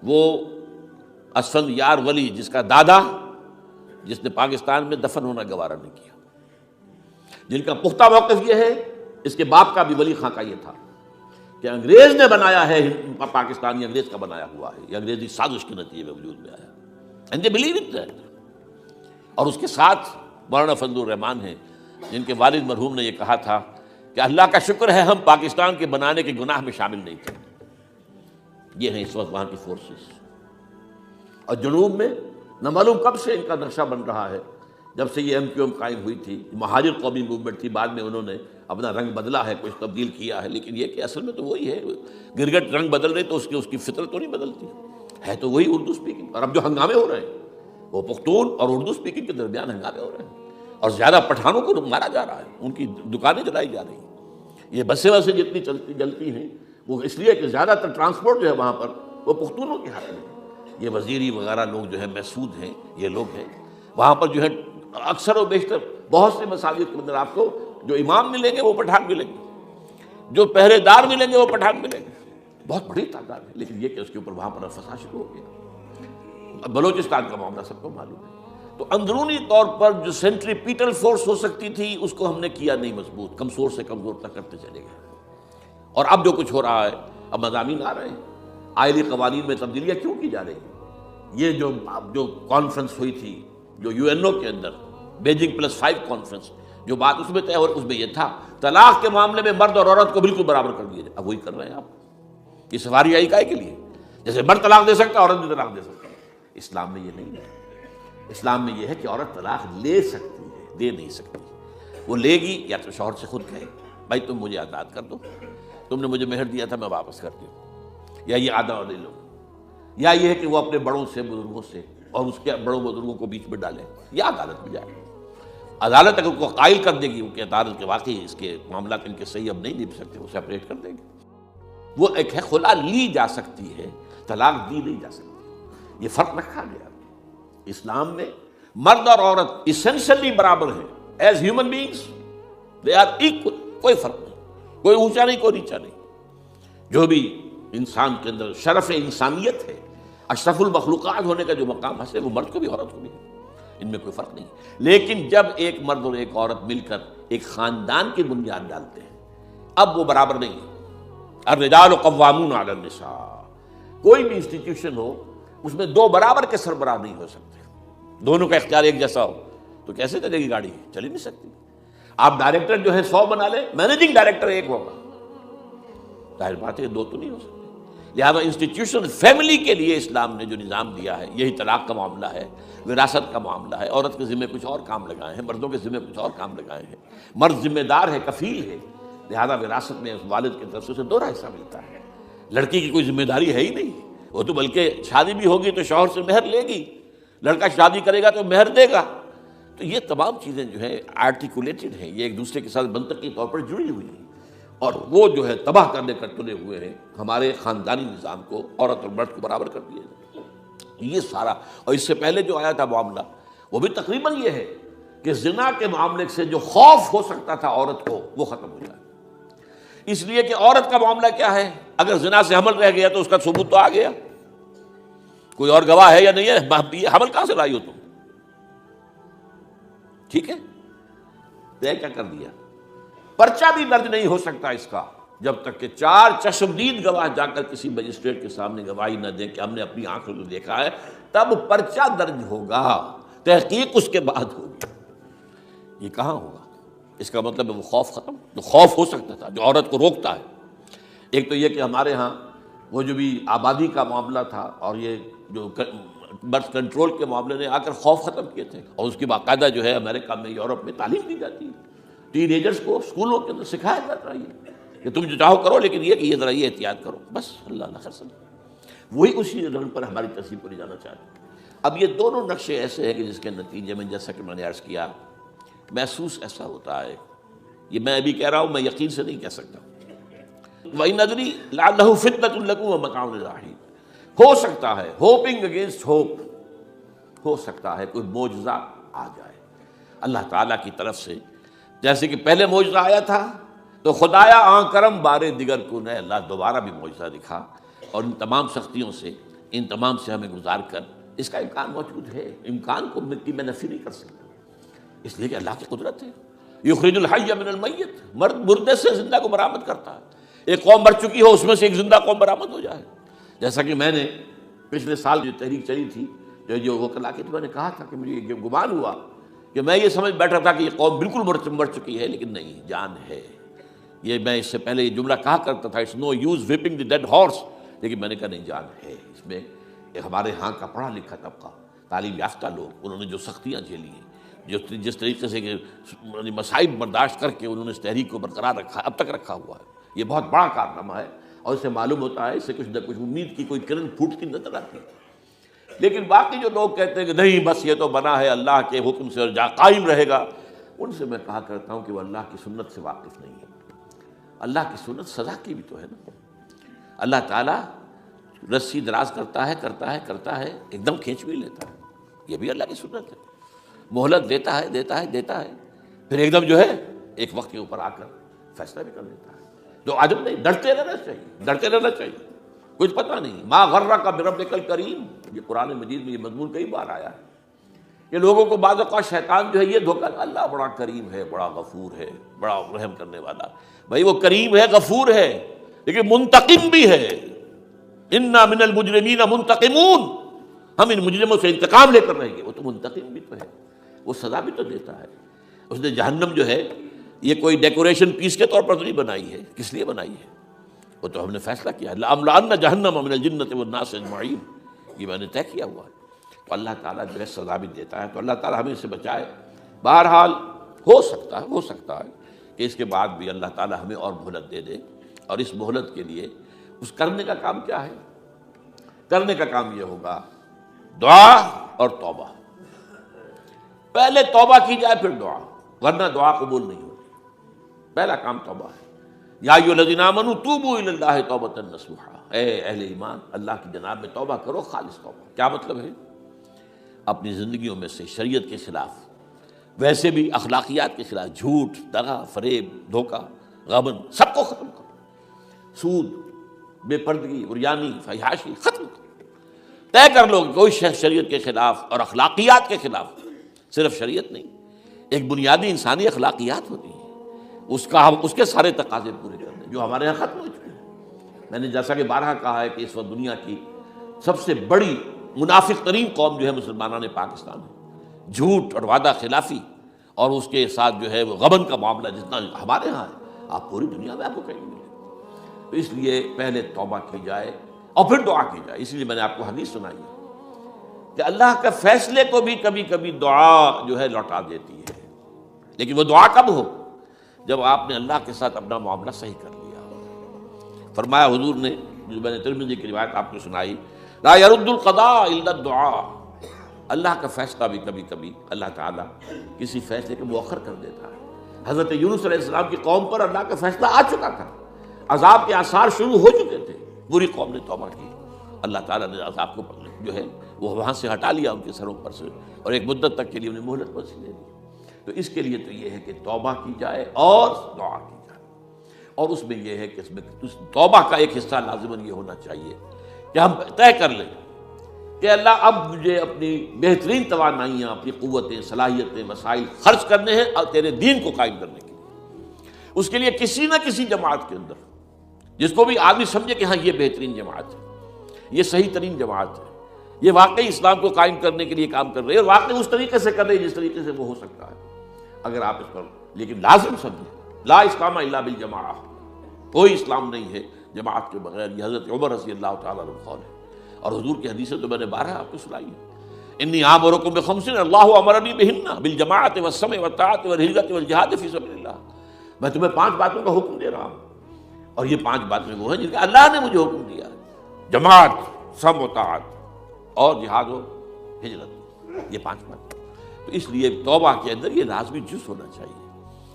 وہ اسفند یار ولی, جس کا دادا, جس نے پاکستان میں دفن ہونا گوارا نہیں کیا, جن کا پختہ موقف یہ ہے, اس کے باپ کا بھی ولی خان کا یہ تھا کہ انگریز نے بنایا ہے پاکستان, یہ انگریز کا بنایا ہوا ہے, یہ انگریزی سازش کے نتیجے میں وجود میں آیا. And they believe it that. اور اس کے ساتھ مولانا فضل الرحمان ہیں, جن کے والد مرحوم نے یہ کہا تھا کہ اللہ کا شکر ہے ہم پاکستان کے بنانے کے گناہ میں شامل نہیں تھے. یہ ہیں اس وقت وہاں کی فورسز. اور جنوب میں نہ معلوم کب سے ان کا نقشہ بن رہا ہے, جب سے یہ MQM قائم ہوئی تھی. مہاجر قومی موومنٹ تھی, بعد میں انہوں نے اپنا رنگ بدلا ہے, کچھ تبدیل کیا ہے, لیکن یہ کہ اصل میں تو وہی ہے. گرگٹ رنگ بدل رہے تو اس کی فطرت تو نہیں بدلتی, ہے تو وہی اردو اسپیکنگ. اور اب جو ہنگامے ہو رہے ہیں وہ پختون اور اردو اسپیکنگ کے درمیان ہنگامے ہو رہے ہیں, اور زیادہ پٹھانوں کو مارا جا رہا ہے, ان کی دکانیں جلائی جا رہی ہیں. یہ بسیں جتنی جلتی ہیں وہ اس لیے کہ زیادہ تر ٹرانسپورٹ جو ہے وہاں پر وہ پختونوں کے ہاتھ میں. یہ وزیری وغیرہ لوگ جو ہے محسود ہیں, یہ لوگ ہیں وہاں پر جو ہے اکثر و بیشتر بہت سے مساجد کے اندر آپ کو جو امام ملیں گے وہ پٹھان ملیں گے, جو پہرے دار ملیں گے وہ پٹھان ملیں گے, بہت بڑی تعداد ہے. لیکن یہ کہ اس کے اوپر وہاں پر فساد شروع ہو گیا. بلوچستان کا معاملہ سب کو معلوم ہے. تو اندرونی طور پر جو سینٹریپیٹل فورس ہو سکتی تھی اس کو ہم نے کیا نہیں مضبوط, کمزور سے کمزور تک کرتے چلے گئے. اور اب جو کچھ ہو رہا ہے, اب مضامین آ رہے ہیں, آئلی قوانین میں تبدیلیاں کیوں کی جا رہی ہیں. یہ جو کانفرنس ہوئی تھی جو UNO کے اندر, بیجنگ +5 کانفرنس, جو بات اس میں طے ہو, اس میں یہ تھا طلاق کے معاملے میں مرد اور عورت کو بالکل برابر کر دیا جائے. اب وہی کر رہے ہیں آپ. یہ سواری آئی کائے کے لیے, جیسے مرد طلاق دے سکتا ہے عورت بھی طلاق دے سکتا ہے. اسلام میں یہ نہیں ہے. اسلام میں یہ ہے کہ عورت طلاق لے سکتی ہے, دے نہیں سکتی. وہ لے گی یا تو شوہر سے خود کہے بھائی تم مجھے آزاد کر دو, تم نے مجھے مہر دیا تھا میں واپس کرتی ہوں, یا یہ آدھا لے لو, یا یہ ہے کہ وہ اپنے بڑوں سے, بزرگوں سے, اور اس کے بڑوں بزرگوں کو بیچ میں ڈالیں, یا عدالت میں جائے. عدالت اگر کو قائل کر دے گی کہ عدالت کے واقعی اس کے معاملات ان کے صحیح اب نہیں نبھ سکتے, وہ سیپریٹ کر دے گی. وہ ایک ہے خلا لی جا سکتی ہے, طلاق دی نہیں جا سکتی. یہ فرق رکھا گیا. اسلام میں مرد اور عورت اسینشلی برابر ہیں, as human beings they are equal. کوئی فرق نہیں, کوئی اونچا نہیں, کوئی نیچا نہیں. جو بھی انسان کے اندر شرف انسانیت ہے, اشرف المخلوقات ہونے کا جو مقام حاصل ہے, وہ مرد کو بھی عورت کو بھی ہے, ان میں کوئی فرق نہیں. لیکن جب ایک مرد اور ایک عورت مل کر ایک خاندان کی بنیاد ڈالتے ہیں, اب وہ برابر نہیں ہے. الرجال قوامون علی النساء. کوئی بھی انسٹیٹیوشن ہو اس میں دو برابر کے سربراہ نہیں ہو سکتے. دونوں کا اختیار ایک جیسا ہو تو کیسے چلے گی گاڑی؟ چل ہی نہیں سکتی. آپ ڈائریکٹر جو ہے 100 بنا لیں, مینیجنگ ڈائریکٹر ایک ہوگا. ظاہر بات ہے دو تو نہیں ہو سکتے. لہذا انسٹیٹیوشن فیملی کے لیے اسلام نے جو نظام دیا ہے یہی طلاق کا معاملہ ہے, وراثت کا معاملہ ہے. عورت کے ذمہ کچھ اور کام لگائے ہیں, مردوں کے ذمہ کچھ اور کام لگائے ہیں. مرد ذمہ دار ہے, کفیل ہے, لہذا وراثت میں والد کی طرف سے اسے دوہرا حصہ ملتا ہے. لڑکی کی کوئی ذمہ داری ہے ہی نہیں, وہ تو بلکہ شادی بھی ہوگی تو شوہر سے مہر لے گی, لڑکا شادی کرے گا تو مہر دے گا. تو یہ تمام چیزیں جو ہے آرٹیکولیٹڈ ہیں, یہ ایک دوسرے کے ساتھ منطقی طور پر جڑی ہوئی ہیں, اور وہ جو ہے تباہ کرنے کر تلے ہوئے ہیں ہمارے خاندانی نظام کو, عورت اور مرد کو برابر کر دیے. یہ سارا, اور اس سے پہلے جو آیا تھا معاملہ وہ بھی تقریباً یہ ہے کہ زنا کے معاملے سے جو خوف ہو سکتا تھا عورت کو وہ ختم ہو جائے. اس لیے کہ عورت کا معاملہ کیا ہے, اگر زنا سے حمل رہ گیا تو اس کا ثبوت تو آ گیا, کوئی اور گواہ ہے یا نہیں ہے, یہ حمل کہاں سے لائی ہو تم, ٹھیک ہے. طے کیا کر دیا, پرچہ بھی درج نہیں ہو سکتا اس کا جب تک کہ 4 چشمدید گواہ جا کر کسی مجسٹریٹ کے سامنے گواہی نہ دیں کہ ہم نے اپنی آنکھوں سے دیکھا ہے, تب پرچہ درج ہوگا, تحقیق اس کے بعد ہوگی. یہ کہاں ہوگا؟ اس کا مطلب ہے وہ خوف ختم, جو خوف ہو سکتا تھا جو عورت کو روکتا ہے. ایک تو یہ کہ ہمارے ہاں وہ جو بھی آبادی کا معاملہ تھا اور یہ جو برتھ کنٹرول کے معاملے نے آ کر خوف ختم کیے تھے, اور اس کی باقاعدہ جو ہے امریکہ میں, یورپ میں تعلیم دی جاتی ہے. ٹین ایجرز کو اسکولوں کے اندر سکھایا جاتا ہے کہ تم جو چاہو کرو, لیکن یہ کہ یہ ذرا یہ احتیاط کرو, بس اللہ نہ خیر سمجھ. وہی اسی رنگ پر ہماری تہذیب کو لے جانا چاہتے ہیں. اب یہ دونوں نقشے ایسے ہیں کہ جس کے نتیجے میں جیسا کہ میں نے عرض کیا محسوس ایسا ہوتا ہے, یہ میں ابھی کہہ رہا ہوں, میں یقین سے نہیں کہہ سکتا. وَإِنْ نَدْرِي لَعَلَّهُ فِتْنَةٌ لَكُمْ وَمَتَاعٌ إِلَىٰ حِينٍ, ہو سکتا ہے, ہوپنگ اگینسٹ ہوپ, ہو سکتا ہے کوئی معجزہ آ جائے اللہ تعالیٰ کی طرف سے. جیسے کہ پہلے معجزہ آیا تھا تو خدایا آن کرم بارے دیگر کو نئے, اللہ دوبارہ بھی معجزہ دکھا, اور ان تمام سختیوں سے, ان تمام سے ہمیں گزار کر اس کا امکان موجود ہے. امکان کو مٹی میں نفی نہیں کر سکتا, اس لیے کہ اللہ کی قدرت ہے. یخرج الحی من المیت, مرد مردے سے زندہ کو برآمد کرتا ہے. ایک قوم مر چکی ہو, اس میں سے ایک زندہ قوم برآمد ہو جائے. جیسا کہ میں نے پچھلے سال جو تحریک چلی تھی, جو وکلا کی, تو میں نے کہا تھا کہ مجھے یہ گمان ہوا کہ میں یہ سمجھ بیٹھا تھا کہ یہ قوم بالکل مر چکی ہے, لیکن نہیں, جان ہے. یہ میں اس سے پہلے یہ جملہ کہا کرتا تھا, it's no use whipping the dead horse, لیکن میں نے کہا نہیں, جان ہے اس میں. ہمارے ہاں کا پڑھا لکھا طبقہ, تعلیم یافتہ لوگ, انہوں نے جو سختیاں جھیلی ہیں, جس طریقے سے کہ مصائب برداشت کر کے انہوں نے اس تحریک کو برقرار رکھا, اب تک رکھا ہوا ہے, یہ بہت بڑا کارنامہ ہے. اور اس سے معلوم ہوتا ہے, اس سے کچھ نہ کچھ امید کی کوئی کرن پھوٹتی نظر آتی ہے. لیکن باقی جو لوگ کہتے ہیں کہ نہیں بس یہ تو بنا ہے اللہ کے حکم سے اور جا قائم رہے گا, ان سے میں کہا کرتا ہوں کہ وہ اللہ کی سنت سے واقف نہیں ہے. اللہ کی سنت سزا کی بھی تو ہے نا. اللہ تعالیٰ رسی دراز کرتا ہے, ایک دم کھینچ بھی لیتا ہے, یہ بھی اللہ کی سنت ہے. مہلت دیتا ہے, پھر ایک دم جو ہے ایک وقت کے اوپر آ کر فیصلہ بھی کر لیتا ہے. تو عجب نہیں, ڈرتے رہنا چاہیے, کچھ پتہ نہیں. ما غرک بربک الکریم, یہ قرآن مجید میں یہ مضمون کئی بار آیا ہے کہ لوگوں کو بعض اوقات شیطان جو ہے یہ دھوکہ, اللہ بڑا کریم ہے, بڑا غفور ہے, بڑا رحم کرنے والا. بھائی وہ کریم ہے, غفور ہے, لیکن منتقم بھی ہے. انا من المجرمین منتقمون, ہم ان مجرموں سے انتقام لے کر رہیں گے. وہ تو منتقم بھی تو ہے, وہ سزا بھی تو دیتا ہے. اس نے جہنم جو ہے یہ کوئی ڈیکوریشن پیس کے طور پر تو نہیں بنائی ہے, کس لیے بنائی ہے؟ وہ تو ہم نے فیصلہ کیا, لَأَمْلَأَنَّ جَهَنَّمَ مِنَ الْجِنَّةِ وَالنَّاسِ أَجْمَعِينَ, یہ میں نے طے کیا ہوا ہے. تو اللہ تعالیٰ جو ہے سزا بھی دیتا ہے, تو اللہ تعالیٰ ہمیں اس سے بچائے. بہرحال ہو سکتا ہے کہ اس کے بعد بھی اللہ تعالیٰ ہمیں اور مہلت دے دے, اور اس مہلت کے لیے اس کرنے کا کام کیا ہے؟ کرنے کا کام یہ ہوگا دعا اور توبہ. پہلے توبہ کی جائے پھر دعا, ورنہ دعا قبول نہیں ہوتی. پہلا کام توبہ ہے. یا ایھا الذین آمنوا توبوا الی اللہ توبۃ نصوحا, اے اہل ایمان اللہ کی جناب میں توبہ کرو, خالص توبہ. کیا مطلب ہے؟ اپنی زندگیوں میں سے شریعت کے خلاف, ویسے بھی اخلاقیات کے خلاف, جھوٹ, دغا, فریب, دھوکہ, غبن, سب کو ختم کرو. سود, بے پردگی, عریانی, فحاشی ختم کرو. طے کر لو کوئی شخص شریعت کے خلاف اور اخلاقیات کے خلاف, صرف شریعت نہیں, ایک بنیادی انسانی اخلاقیات ہوتی ہیں, اس کے سارے تقاضے پورے کرنے جو ہمارے یہاں ختم ہو چکے ہیں. میں نے جیسا کہ بارہا کہا ہے کہ اس وقت دنیا کی سب سے بڑی منافق ترین قوم جو ہے مسلمانان پاکستان ہے. جھوٹ اور وعدہ خلافی اور اس کے ساتھ جو ہے وہ غبن کا معاملہ جتنا ہمارے ہاں ہے, آپ پوری دنیا میں آپ کو کہیں گے. تو اس لیے پہلے توبہ کی جائے اور پھر دعا کی جائے. اس لیے میں نے آپ کو حدیث سنائی ہے کہ اللہ کے فیصلے کو بھی کبھی کبھی دعا جو ہے لوٹا دیتی ہے، لیکن وہ دعا کب ہو؟ جب آپ نے اللہ کے ساتھ اپنا معاملہ صحیح کر لیا. فرمایا حضور نے، جو میں نے ترمذی کی روایت آپ کو سنائی، لا يرد القضاء الا الدعاء. اللہ کا فیصلہ بھی کبھی کبھی اللہ تعالیٰ کسی فیصلے کو مؤخر کر دیتا ہے. حضرت یونس علیہ السلام کی قوم پر اللہ کا فیصلہ آ چکا تھا، عذاب کے آثار شروع ہو چکے تھے، پوری قوم نے توبہ کی، اللہ تعالیٰ نے عذاب کو جو ہے وہ وہاں سے ہٹا لیا ان کے سروں پر سے، اور ایک مدت تک کے لیے انہیں مہلت بخش دے دی. تو اس کے لیے تو یہ ہے کہ توبہ کی جائے اور دعا کی جائے، اور اس میں یہ ہے کہ اس میں توبہ کا ایک حصہ لازماً یہ ہونا چاہیے کہ ہم طے کر لیں کہ اللہ اب مجھے اپنی بہترین توانائیاں، اپنی قوتیں، صلاحیتیں، وسائل خرچ کرنے ہیں اور تیرے دین کو قائم کرنے کے لیے. اس کے لیے کسی نہ کسی جماعت کے اندر جس کو بھی آدمی سمجھے کہ ہاں یہ بہترین جماعت ہے، یہ صحیح ترین جماعت ہے، یہ واقعی اسلام کو قائم کرنے کے لیے کام کر رہے ہیں، اور واقعی اس طریقے سے کر رہے ہیں جس طریقے سے وہ ہو سکتا ہے. اگر آپ اس پر لیکن لازم سمجھیں لا اسلام الا بالجماعہ، کوئی اسلام نہیں ہے جماعت کے بغیر. یہ حضرت عمر رضی اللہ تعالیٰ عنہ قول ہے، اور حضور کی حدیثیں تو میں نے 12 آپ کو سنائی ہیں. انی آمرکم بخمس اللہ امرنی بہن بالجماعت والسمع والطاعۃ والہجرۃ والجہاد فی سبیل اللہ. میں تمہیں 5 باتوں کا حکم دے رہا ہوں، اور یہ 5 باتیں وہ ہیں جن کا اللہ نے مجھے حکم دیا ہے: جماعت، سمع و طاعت اور جہاد و ہجرت. یہ 5 باتیں. تو اس لیے توبہ کے اندر یہ لازمی جز ہونا چاہیے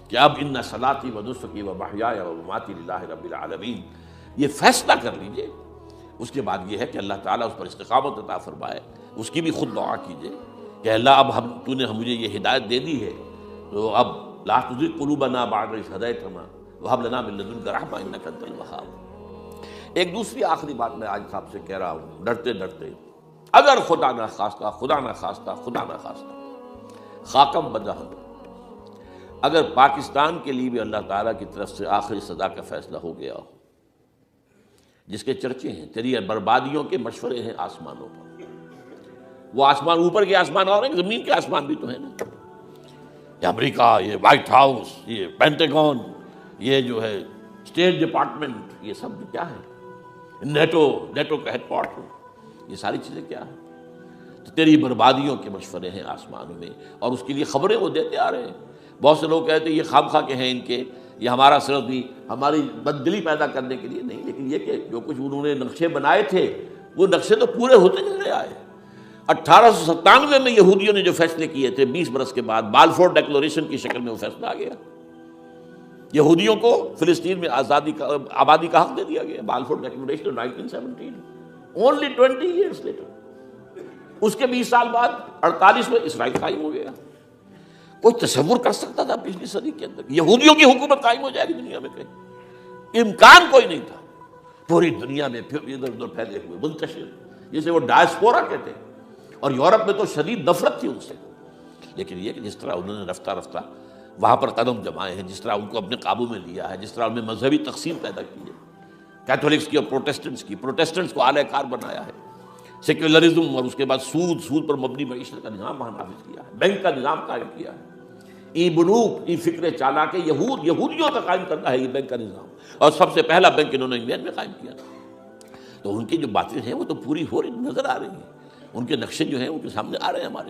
کہ اب ان صلاتی و نسکی و محیای و مماتی للہ رب العالمین. یہ فیصلہ کر لیجئے. اس کے بعد یہ ہے کہ اللہ تعالیٰ اس پر استقامت عطا فرمائے. اس کی بھی خود دعا کیجئے کہ اللہ اب تو نے مجھے یہ ہدایت دے دی ہے، تو اب لا تزغ قلوبنا بعد اذ ہدیتنا وہب لنا من لدنک رحمۃ انک انت الوہاب. ایک دوسری آخری بات میں آج آپ سے کہہ رہا ہوں، ڈرتے ڈرتے، اگر خدا نہ خواستہ خاکم بدہن، اگر پاکستان کے لیے بھی اللہ تعالیٰ کی طرف سے آخری سزا کا فیصلہ ہو گیا ہو، جس کے چرچے ہیں، تیری بربادیوں کے مشورے ہیں آسمانوں پر. وہ آسمان اوپر کے آسمان اور ہیں، زمین کے آسمان بھی تو ہیں نا. یہ امریکہ، یہ وائٹ ہاؤس، یہ پینٹاگون، یہ جو ہے اسٹیٹ ڈپارٹمنٹ، یہ سب کیا ہے؟ نیٹو کا ہیڈ کوارٹر، یہ ساری چیزیں کیا ہیں؟ تو تیری بربادیوں کے مشورے ہیں آسمانوں میں، اور اس کے لیے خبریں وہ دیتے آ رہے ہیں. بہت سے لوگ کہتے ہیں یہ خام خواہ کے ہیں ان کے، یہ ہمارا صرف بھی ہماری بددلی پیدا کرنے کے لیے نہیں، لیکن یہ کہ جو کچھ انہوں نے نقشے بنائے تھے وہ نقشے تو پورے ہوتے چلے آئے. 1897 میں یہودیوں نے جو فیصلے کیے تھے، 20 برس کے بعد بالفور ڈیکلریشن کی شکل میں وہ فیصلہ آ گیا. یہودیوں کو فلسطین میں آبادی کا حق دے دیا گیا. Balfour declaration 1917، only 20 years later. اس کے 20 سال بعد 48 میں اسرائیل قائم ہو گیا. کوئی تصور کر سکتا تھا پچھلی صدی کے اندر یہودیوں کی حکومت قائم ہو جائے گی دنیا میں؟ کہیں امکان کوئی نہیں تھا. پوری دنیا میں پھر ادھر ادھر پھیلے ہوئے منتشر، جسے وہ ڈائسپورا کہتے ہیں، اور یورپ میں تو شدید نفرت تھی ان سے. لیکن یہ کہ جس طرح انہوں نے رفتہ رفتہ وہاں پر قدم جمائے ہیں، جس طرح ان کو اپنے قابو میں لیا ہے، جس طرح انہوں نے مذہبی تقسیم پیدا کی ہے، کیتھولکس کی اور پروٹیسٹنٹس کو اعلی کار بنایا ہے، سیکولرزم اور اس کے بعد سود پر مبنی معیشت کا نظام وہاں نافذ کیا ہے، بینک کا نظام قائم کیا ہے. ای بنوک، ای فکر چالاک یہودیوں کا قائم کرنا ہے یہ بینک کا نظام، اور سب سے پہلا بینک انہوں نے انگلینڈ میں قائم کیا تھا. تو ان کی جو باتیں ہیں وہ تو پوری ہو رہی نظر آ رہی ہیں، ان کے نقشے جو ہیں ان کے سامنے آ رہے ہیں ہمارے.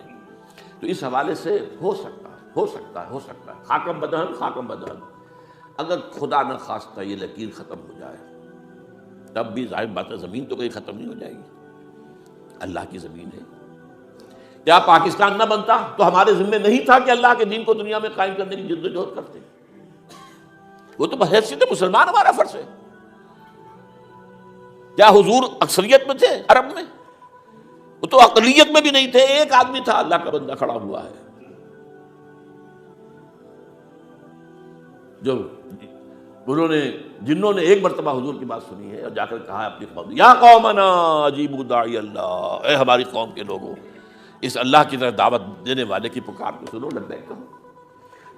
تو اس حوالے سے ہو سکتا ہے خاکم بدہن. اگر خدا نہ خواستہ یہ لکیر ختم ہو جائے، تب بھی ظاہر بات ہے زمین تو کہیں ختم نہیں ہو جائے گی، اللہ کی زمین ہے. کیا پاکستان نہ بنتا تو ہمارے ذمہ نہیں تھا کہ اللہ کے دین کو دنیا میں قائم کرنے کی جدوجہد کرتے؟ وہ تو بحیثیت مسلمان ہمارا فرض ہے. کیا حضور اکثریت میں تھے عرب میں؟ وہ تو اقلیت میں بھی نہیں تھے، ایک آدمی تھا اللہ کا بندہ کھڑا ہوا ہے جو جنہوں نے ایک مرتبہ حضور کی بات سنی ہے اور جا کر کہا ہے اپنی قوم، یا قومنا اجیبوا داعی اللہ، اے ہماری قوم کے لوگوں، اس اللہ کی طرف دعوت دینے والے کی پکار کو سنو، لبیک کہو.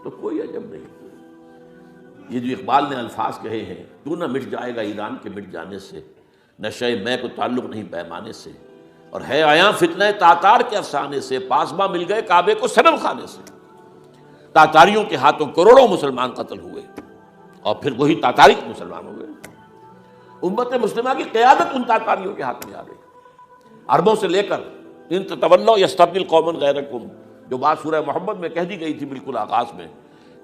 تو کوئی عجب نہیں. یہ جو اقبال نے الفاظ کہے ہیں، تو نہ مٹ جائے گا ایران کے مٹ جانے سے، نشے میں کو تعلق نہیں پیمانے سے، اور ہے آیا فتنہ تاتار کے افسانے سے، پاسباں مل گئے کعبے کو صنم خانے سے. تاتاریوں کے ہاتھوں کروڑوں مسلمان قتل ہوئے، اور پھر وہی تاتاری مسلمان ہو گئے. امت مسلمہ کی قیادت ان تاتاریوں کے ہاتھ میں آ گئی. عربوں سے لے کر ان تتولوا یستبدل قوما غیرکم، جو بات سورہ محمد میں کہہ دی گئی تھی بالکل آغاز میں،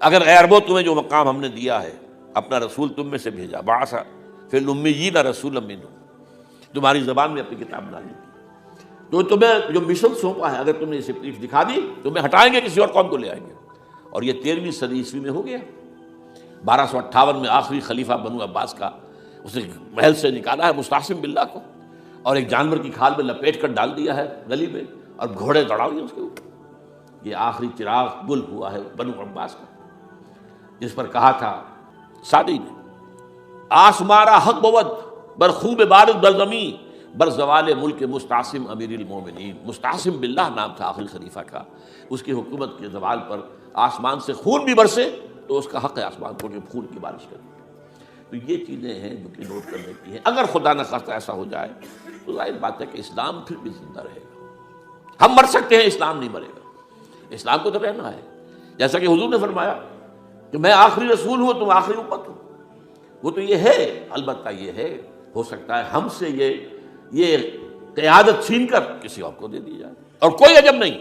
اگر اے عربوں تمہیں جو مقام ہم نے دیا ہے، اپنا رسول تم میں سے بھیجا، بعث فی الامیین رسولا منہم، تمہاری زبان میں اپنی کتاب ڈالی، تو تمہیں جو مشن سونپا ہے اگر تم نے اسے پیٹھ دکھا دی، تمہیں ہٹائیں گے، کسی اور قوم کو لے آئیں گے. اور یہ 13ویں صدی عیسوی میں ہو گیا. 1258 میں آخری خلیفہ بنو عباس کا اسے محل سے نکالا ہے مستعصم باللہ کو، اور ایک جانور کی کھال میں لپیٹ کر ڈال دیا ہے گلی میں، اور گھوڑے دوڑا دیے اس کے اوپر. یہ آخری چراغ گل ہوا ہے بنو عباس کا، جس پر کہا تھا سعدی نے، آسمارا حق بود بر خوب بارد برزمی بر زوال ملک مستعصم امیر المومنین. مستعصم باللہ نام تھا آخری خلیفہ کا. اس کی حکومت کے زوال پر آسمان سے خون بھی برسے تو اس کا حق ہے آسمان کو کہ خون کی بارش کرے. تو یہ چیزیں ہیں جو کہ نوٹ کرنے کی ہیں. اگر خدا نہ خواستہ ایسا ہو جائے تو ظاہر بات ہے کہ اسلام پھر بھی زندہ رہے گا. ہم مر سکتے ہیں، اسلام نہیں مرے گا. اسلام کو تو رہنا ہے، جیسا کہ حضور نے فرمایا کہ میں آخری رسول ہوں، تم آخری امت ہو. وہ تو یہ ہے، البتہ یہ ہے ہو سکتا ہے ہم سے یہ قیادت چھین کر کسی اور کو دے دی جائے. اور کوئی عجب نہیں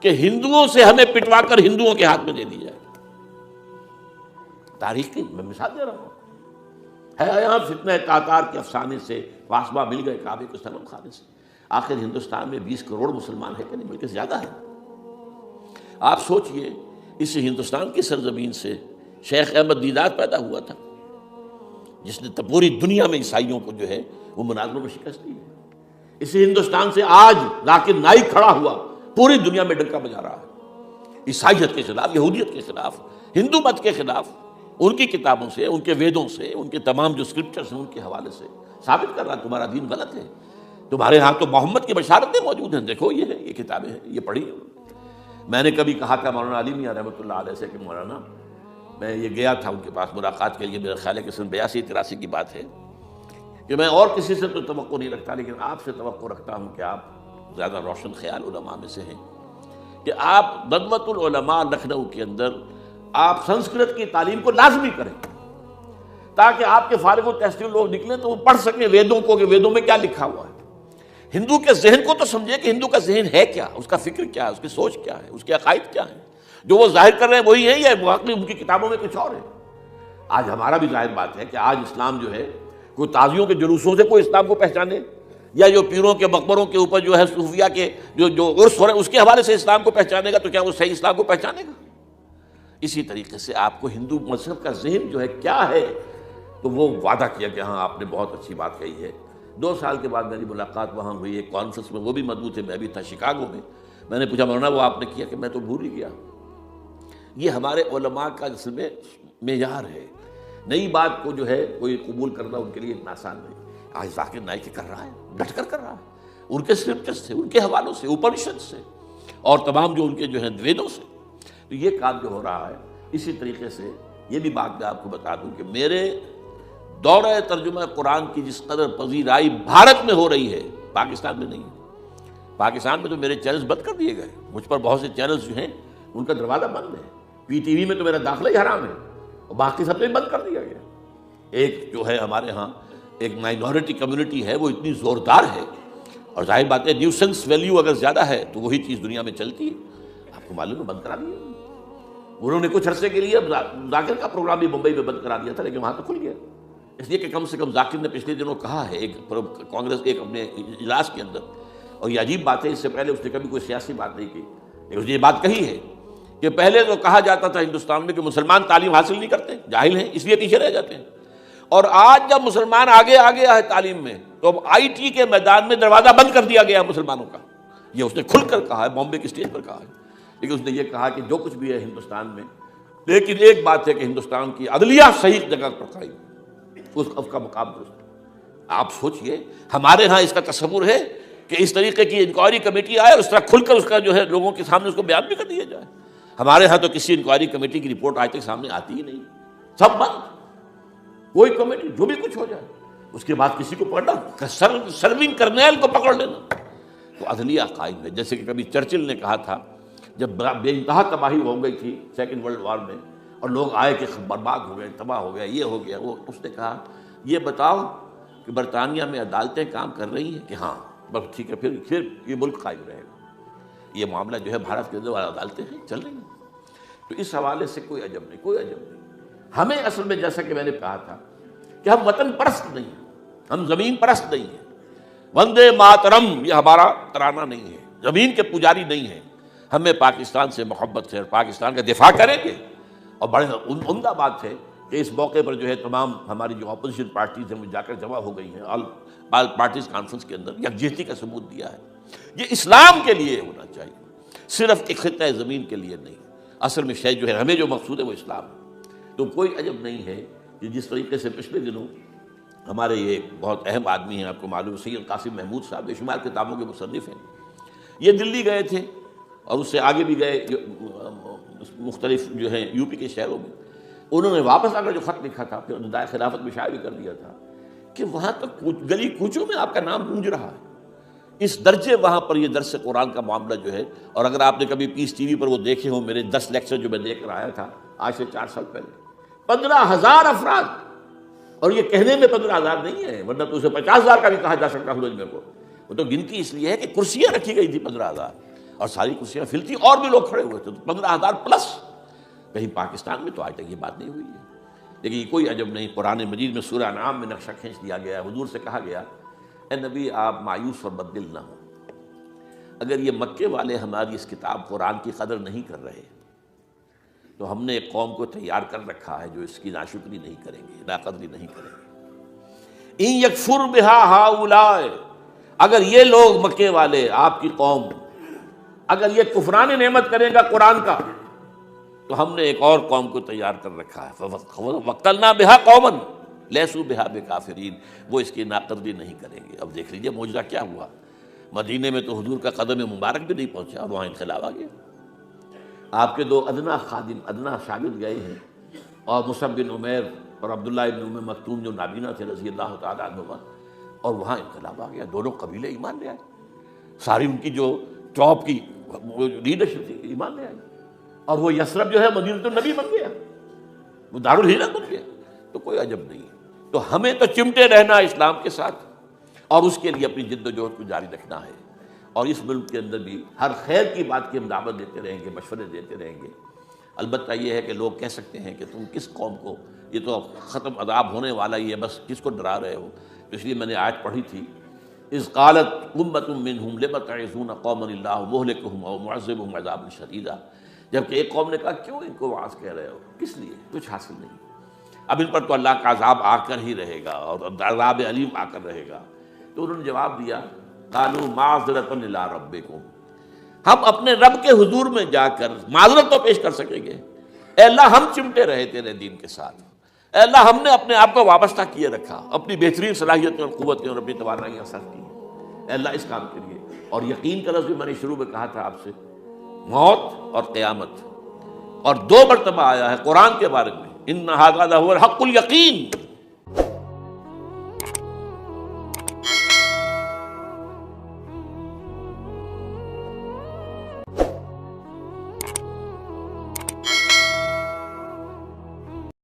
کہ ہندوؤں سے ہمیں پٹوا کر ہندوؤں کے ہاتھ میں دے دی جائے. تاریخ کی میں مثال دے رہا ہوں. ہے یہاں فتنہ تاتار کے افسانے سے واسبہ مل گئے کعبے کو سلم خانے سے. آخر ہندوستان میں 20 کروڑ مسلمان ہے کہ نہیں، بلکہ زیادہ ہے. آپ سوچئے اس ہندوستان کی سرزمین سے شیخ احمد دیدار پیدا ہوا تھا، جس نے پوری دنیا میں عیسائیوں کو جو ہے وہ مناظروں میں شکست دی ہے. اسی ہندوستان سے آج ذاکر نائک کھڑا ہوا، پوری دنیا میں ڈنکا بجا رہا ہے عیسائیت کے خلاف، یہودیت کے خلاف، ہندو مت کے خلاف. ان کی کتابوں سے، ان کے ویدوں سے، ان کے تمام جو اسکرپچرز ہیں ان کے حوالے سے ثابت کر رہا ہے تمہارا دین غلط ہے. تمہارے ہاں تو محمد کی بشارتیں موجود ہیں، دیکھو یہ ہے، یہ کتابیں ہیں، یہ پڑھی. میں نے کبھی کہا تھا مولانا علی میاں رحمۃ اللہ علیہ سے کہ مولانا، میں یہ گیا تھا ان کے پاس ملاقات کے لیے، میرا خیال ہے کہ سن 82-83 کی بات ہے، کہ میں اور کسی سے تو توقع نہیں رکھتا لیکن آپ سے توقع رکھتا ہوں کہ آپ زیادہ روشن خیال علماء میں سے ہیں، کہ آپ ندوۃ العلماء لکھنؤ کے اندر آپ سنسکرت کی تعلیم کو لازمی کریں، تاکہ آپ کے فارغ التحصیل لوگ نکلیں تو وہ پڑھ سکیں ویدوں کو کہ ویدوں میں کیا لکھا ہوا ہے. ہندو کے ذہن کو تو سمجھے کہ ہندو کا ذہن ہے کیا، اس کا فکر کیا ہے، اس کی سوچ کیا ہے، اس کے عقائد کیا ہیں. جو وہ ظاہر کر رہے ہیں وہی ہیں یا واقعی ان کی کتابوں میں کچھ اور ہے. آج ہمارا بھی ظاہر بات ہے کہ آج اسلام جو ہے کوئی تازیوں کے جلوسوں سے کوئی اسلام کو پہچانے، یا جو پیروں کے مقبروں کے اوپر جو ہے صوفیہ کے جو عرس ہو رہے ہیں اس کے حوالے سے اسلام کو پہچانے گا، تو کیا وہ صحیح اسلام کو پہچانے گا؟ اسی طریقے سے آپ کو ہندو مذہب کا ذہن جو ہے کیا ہے، تو وہ وعدہ کیا کہ ہاں آپ نے بہت اچھی بات کہی ہے. 2 سال کے بعد میری ملاقات وہاں ہوئی ایک کانفرنس میں، وہ بھی مضبوط ہے، میں بھی تھا شکاگو میں. میں نے پوچھا مولانا وہ آپ نے کیا؟ کہ میں تو بھول ہی گیا. یہ ہمارے علماء کا اصل میں معیار ہے. نئی بات کو جو ہے کوئی قبول کرنا ان کے لیے اتنا آسان نہیں. آج ذاکر نائک کر رہا ہے، ڈٹ کر کر رہا ہے، ان کے اسکرپچرز سے، ان کے حوالوں سے، اپنشد سے، اور تمام جو ان کے جو ہیں ویدوں سے. تو یہ کام جو ہو رہا ہے، اسی طریقے سے یہ بھی بات میں آپ کو بتا دوں کہ میرے دورہ ترجمہ قرآن کی جس قدر پذیرائی بھارت میں ہو رہی ہے، پاکستان میں نہیں ہے. پاکستان میں تو میرے چینلز بند کر دیے گئے، مجھ پر بہت سے چینلز جو ہیں ان کا دروازہ بند ہے. پی ٹی وی میں تو میرا داخلہ ہی حرام ہے، اور باقی سب نے بند کر دیا گیا. ایک جو ہے ہمارے ہاں ایک مائنورٹی کمیونٹی ہے، وہ اتنی زوردار ہے، اور ظاہر بات ہے نیوسنس ویلیو اگر زیادہ ہے تو وہی چیز دنیا میں چلتی ہے. آپ کو معلوم ہے بند کرا دیا انہوں نے. کچھ عرصے کے لیے ذاکر کا پروگرام بھی ممبئی میں بند کرا دیا تھا، لیکن وہاں تو کھل گیا، اس لیے کہ کم سے کم ذاکر نے پچھلے دنوں کہا ہے ایک کانگریس ایک اپنے اجلاس کے اندر، اور یہ عجیب بات ہے، اس سے پہلے اس نے کبھی کوئی سیاسی بات نہیں کی، لیکن اس نے یہ بات کہی ہے کہ پہلے تو کہا جاتا تھا ہندوستان میں کہ مسلمان تعلیم حاصل نہیں کرتے، جاہل ہیں، اس لیے پیچھے رہ جاتے ہیں. اور آج جب مسلمان آگے ہے تعلیم میں، تو اب آئی ٹی کے میدان میں دروازہ بند کر دیا گیا مسلمانوں کا. یہ اس نے کھل کر کہا ہے، بامبے کی اسٹیج پر کہا ہے. لیکن اس نے یہ کہا کہ جو کچھ بھی ہے ہندوستان میں، لیکن ایک بات ہے کہ ہندوستان کی عدلیہ صحیح جگہ پر قائم، اس کا مقام درست. آپ سوچئے ہمارے ہاں اس کا تصور ہے کہ اس طریقے کی انکوائری کمیٹی آئے اور اس طرح کھل کر اس کا جو ہے لوگوں کے سامنے اس کو بیان بھی کر دیا جائے. ہمارے ہاں تو کسی انکوائری کمیٹی کی رپورٹ آج تک سامنے آتی ہی نہیں، سب بند. کوئی کمیٹی جو بھی کچھ ہو جائے اس کے بعد کسی کو پکڑنا، سرونگ کرنیل کو پکڑ لینا. تو عدلیہ قائم ہے. جیسے کہ کبھی چرچل نے کہا تھا جب بے انتہا تباہی ہو گئی تھی سیکنڈ ورلڈ وار میں، اور لوگ آئے کہ برباد ہو گئے، تباہ ہو گیا، یہ ہو گیا وہ، اس نے کہا یہ بتاؤ کہ برطانیہ میں عدالتیں کام کر رہی ہیں کہ ہاں، بس ٹھیک ہے، پھر یہ ملک قائم رہے گا۔ یہ معاملہ جو ہے بھارت کے اندر عدالتیں ہیں چل رہی ہیں، تو اس حوالے سے کوئی عجب نہیں، کوئی عجب نہیں۔ ہمیں اصل میں جیسا کہ میں نے کہا تھا کہ ہم وطن پرست نہیں ہیں، ہم زمین پرست نہیں ہیں۔ وندے ماترم یہ ہمارا ترانہ نہیں ہے، زمین کے پجاری نہیں ہیں۔ ہمیں پاکستان سے محبت ہے اور پاکستان کا دفاع کریں گے۔ اور بڑے عمدہ بات ہے کہ اس موقع پر جو ہے تمام ہماری جو اپوزیشن پارٹیز ہیں وہ جا کر جمع ہو گئی ہیں، آل پارٹیز کانفرنس کے اندر یکجہتی کا ثبوت دیا ہے۔ یہ اسلام کے لیے ہونا چاہیے، صرف ایک خطہ زمین کے لیے نہیں۔ اصل میں شے جو ہے ہمیں جو مقصود ہے وہ اسلام ہے۔ تو کوئی عجب نہیں ہے کہ جس طریقے سے پچھلے دنوں ہمارے یہ بہت اہم آدمی ہیں، آپ کو معلوم ہے، سید قاسم محمود صاحب بے شمار کتابوں کے مصنف ہیں، یہ دلی گئے تھے اور اس سے آگے بھی گئے مختلف جو ہیں یو پی کے شہروں میں۔ انہوں نے واپس آ کر جو خط لکھا تھا، پھر ندائے خلافت میں شائع بھی کر دیا تھا کہ وہاں تک گلی کوچوں میں آپ کا نام گونج رہا ہے۔ اس درجے وہاں پر یہ درس قرآن کا معاملہ جو ہے، اور اگر آپ نے کبھی پیس ٹی وی پر وہ دیکھے ہوں میرے 10 لیکچر جو میں دیکھ کر آیا تھا آج سے 4 سال پہلے، 15,000 افراد، اور یہ کہنے میں 15,000 نہیں ہے، ورنہ تو اسے 50,000 کا بھی کہا جا سکتا ہے کو۔ وہ تو گنتی اس لیے ہے کہ کرسیاں رکھی گئی تھی 15,000، اور ساری کرسیاں فل تھی اور بھی لوگ کھڑے ہوئے تھے، تو 15,000 پلس۔ کہیں پاکستان میں تو آج تک یہ بات نہیں ہوئی ہے۔ لیکن یہ کوئی عجب نہیں، قرآن مجید میں سورہ انعام میں نقشہ کھینچ دیا گیا ہے۔ حضور سے کہا گیا، اے نبی آپ مایوس اور بددل نہ ہوں، اگر یہ مکے والے ہماری اس کتاب قرآن کی قدر نہیں کر رہے تو ہم نے ایک قوم کو تیار کر رکھا ہے جو اس کی ناشکری نہیں کریں گے، ناقدری نہیں کریں گے۔ ان یکفر بہا ہؤلاء، اگر یہ لوگ مکے والے آپ کی قوم اگر یہ کفران نعمت کرے گا قرآن کا، تو ہم نے ایک اور قوم کو تیار کر رکھا ہے، وَقَتَلْنَا بِهَا قَوْمًا لَيْسُوا بِهَا بِكَافِرِينَ، وہ اس کی ناقدری نہیں کریں گے۔ اب دیکھ لیجیے معجزہ کیا ہوا، مدینے میں تو حضور کا قدم مبارک بھی نہیں پہنچا اور وہاں انقلاب آ گیا۔ آپ کے 2 ادنا خادم، ادنا شاگرد گئے ہیں، اور مصعب بن عمیر اور عبداللہ بن ام مکتوم جو نابینا تھے رضی اللہ تعالیٰ عنہما، اور وہاں انقلاب آ گیا، دونوں قبیلے ایمان لے آئے، ساری ان کی جو ٹاپ کی لیڈرشپ تھی ایمان لے آئی، اور وہ یثرب جو ہے مدینہ النبی بن گیا، وہ دارالہجرت بن گیا۔ تو کوئی عجب نہیں، تو ہمیں تو چمٹے رہنا اسلام کے ساتھ، اور اس کے لیے اپنی جد و جہد کو جاری رکھنا ہے۔ اور اس ملک کے اندر بھی ہر خیر کی بات کی ہم دعوت دیتے رہیں گے، مشورے دیتے رہیں گے۔ البتہ یہ ہے کہ لوگ کہہ سکتے ہیں کہ تم کس قوم کو، یہ تو ختم عذاب ہونے والا ہی ہے، بس کس کو ڈرا رہے ہو؟ اس لیے میں نے آیت پڑھی تھی، اذ قالت امۃ منہم لم تعظون قوما اللہ مہلکہم او معذبہم عذابا شدیدا، جبکہ ایک قوم نے کہا کیوں ان کو واعظ کہہ رہے ہو، کس لیے؟ کچھ حاصل نہیں، اب ان پر تو اللہ کا عذاب آ کر ہی رہے گا اور عذاب علیم آ کر رہے گا۔ تو انہوں نے جواب دیا، قالوا معذرۃ الی ربکم، ہم اپنے رب کے حضور میں جا کر معذرت تو پیش کر سکیں گے، اے اللہ ہم چمٹے رہے تیرے دین کے ساتھ، اے اللہ ہم نے اپنے آپ کو وابستہ کیے رکھا، اپنی بہترین صلاحیتیں اور قوتیں اور اپنی توانائیاں صرف کی، اے اللہ اس کام کے لیے۔ اور یقین کا لفظ بھی میں نے شروع میں کہا تھا آپ سے، موت اور قیامت، اور 2 مرتبہ آیا ہے قرآن کے بارے میں، ان ھذا لھو الحق الیقین،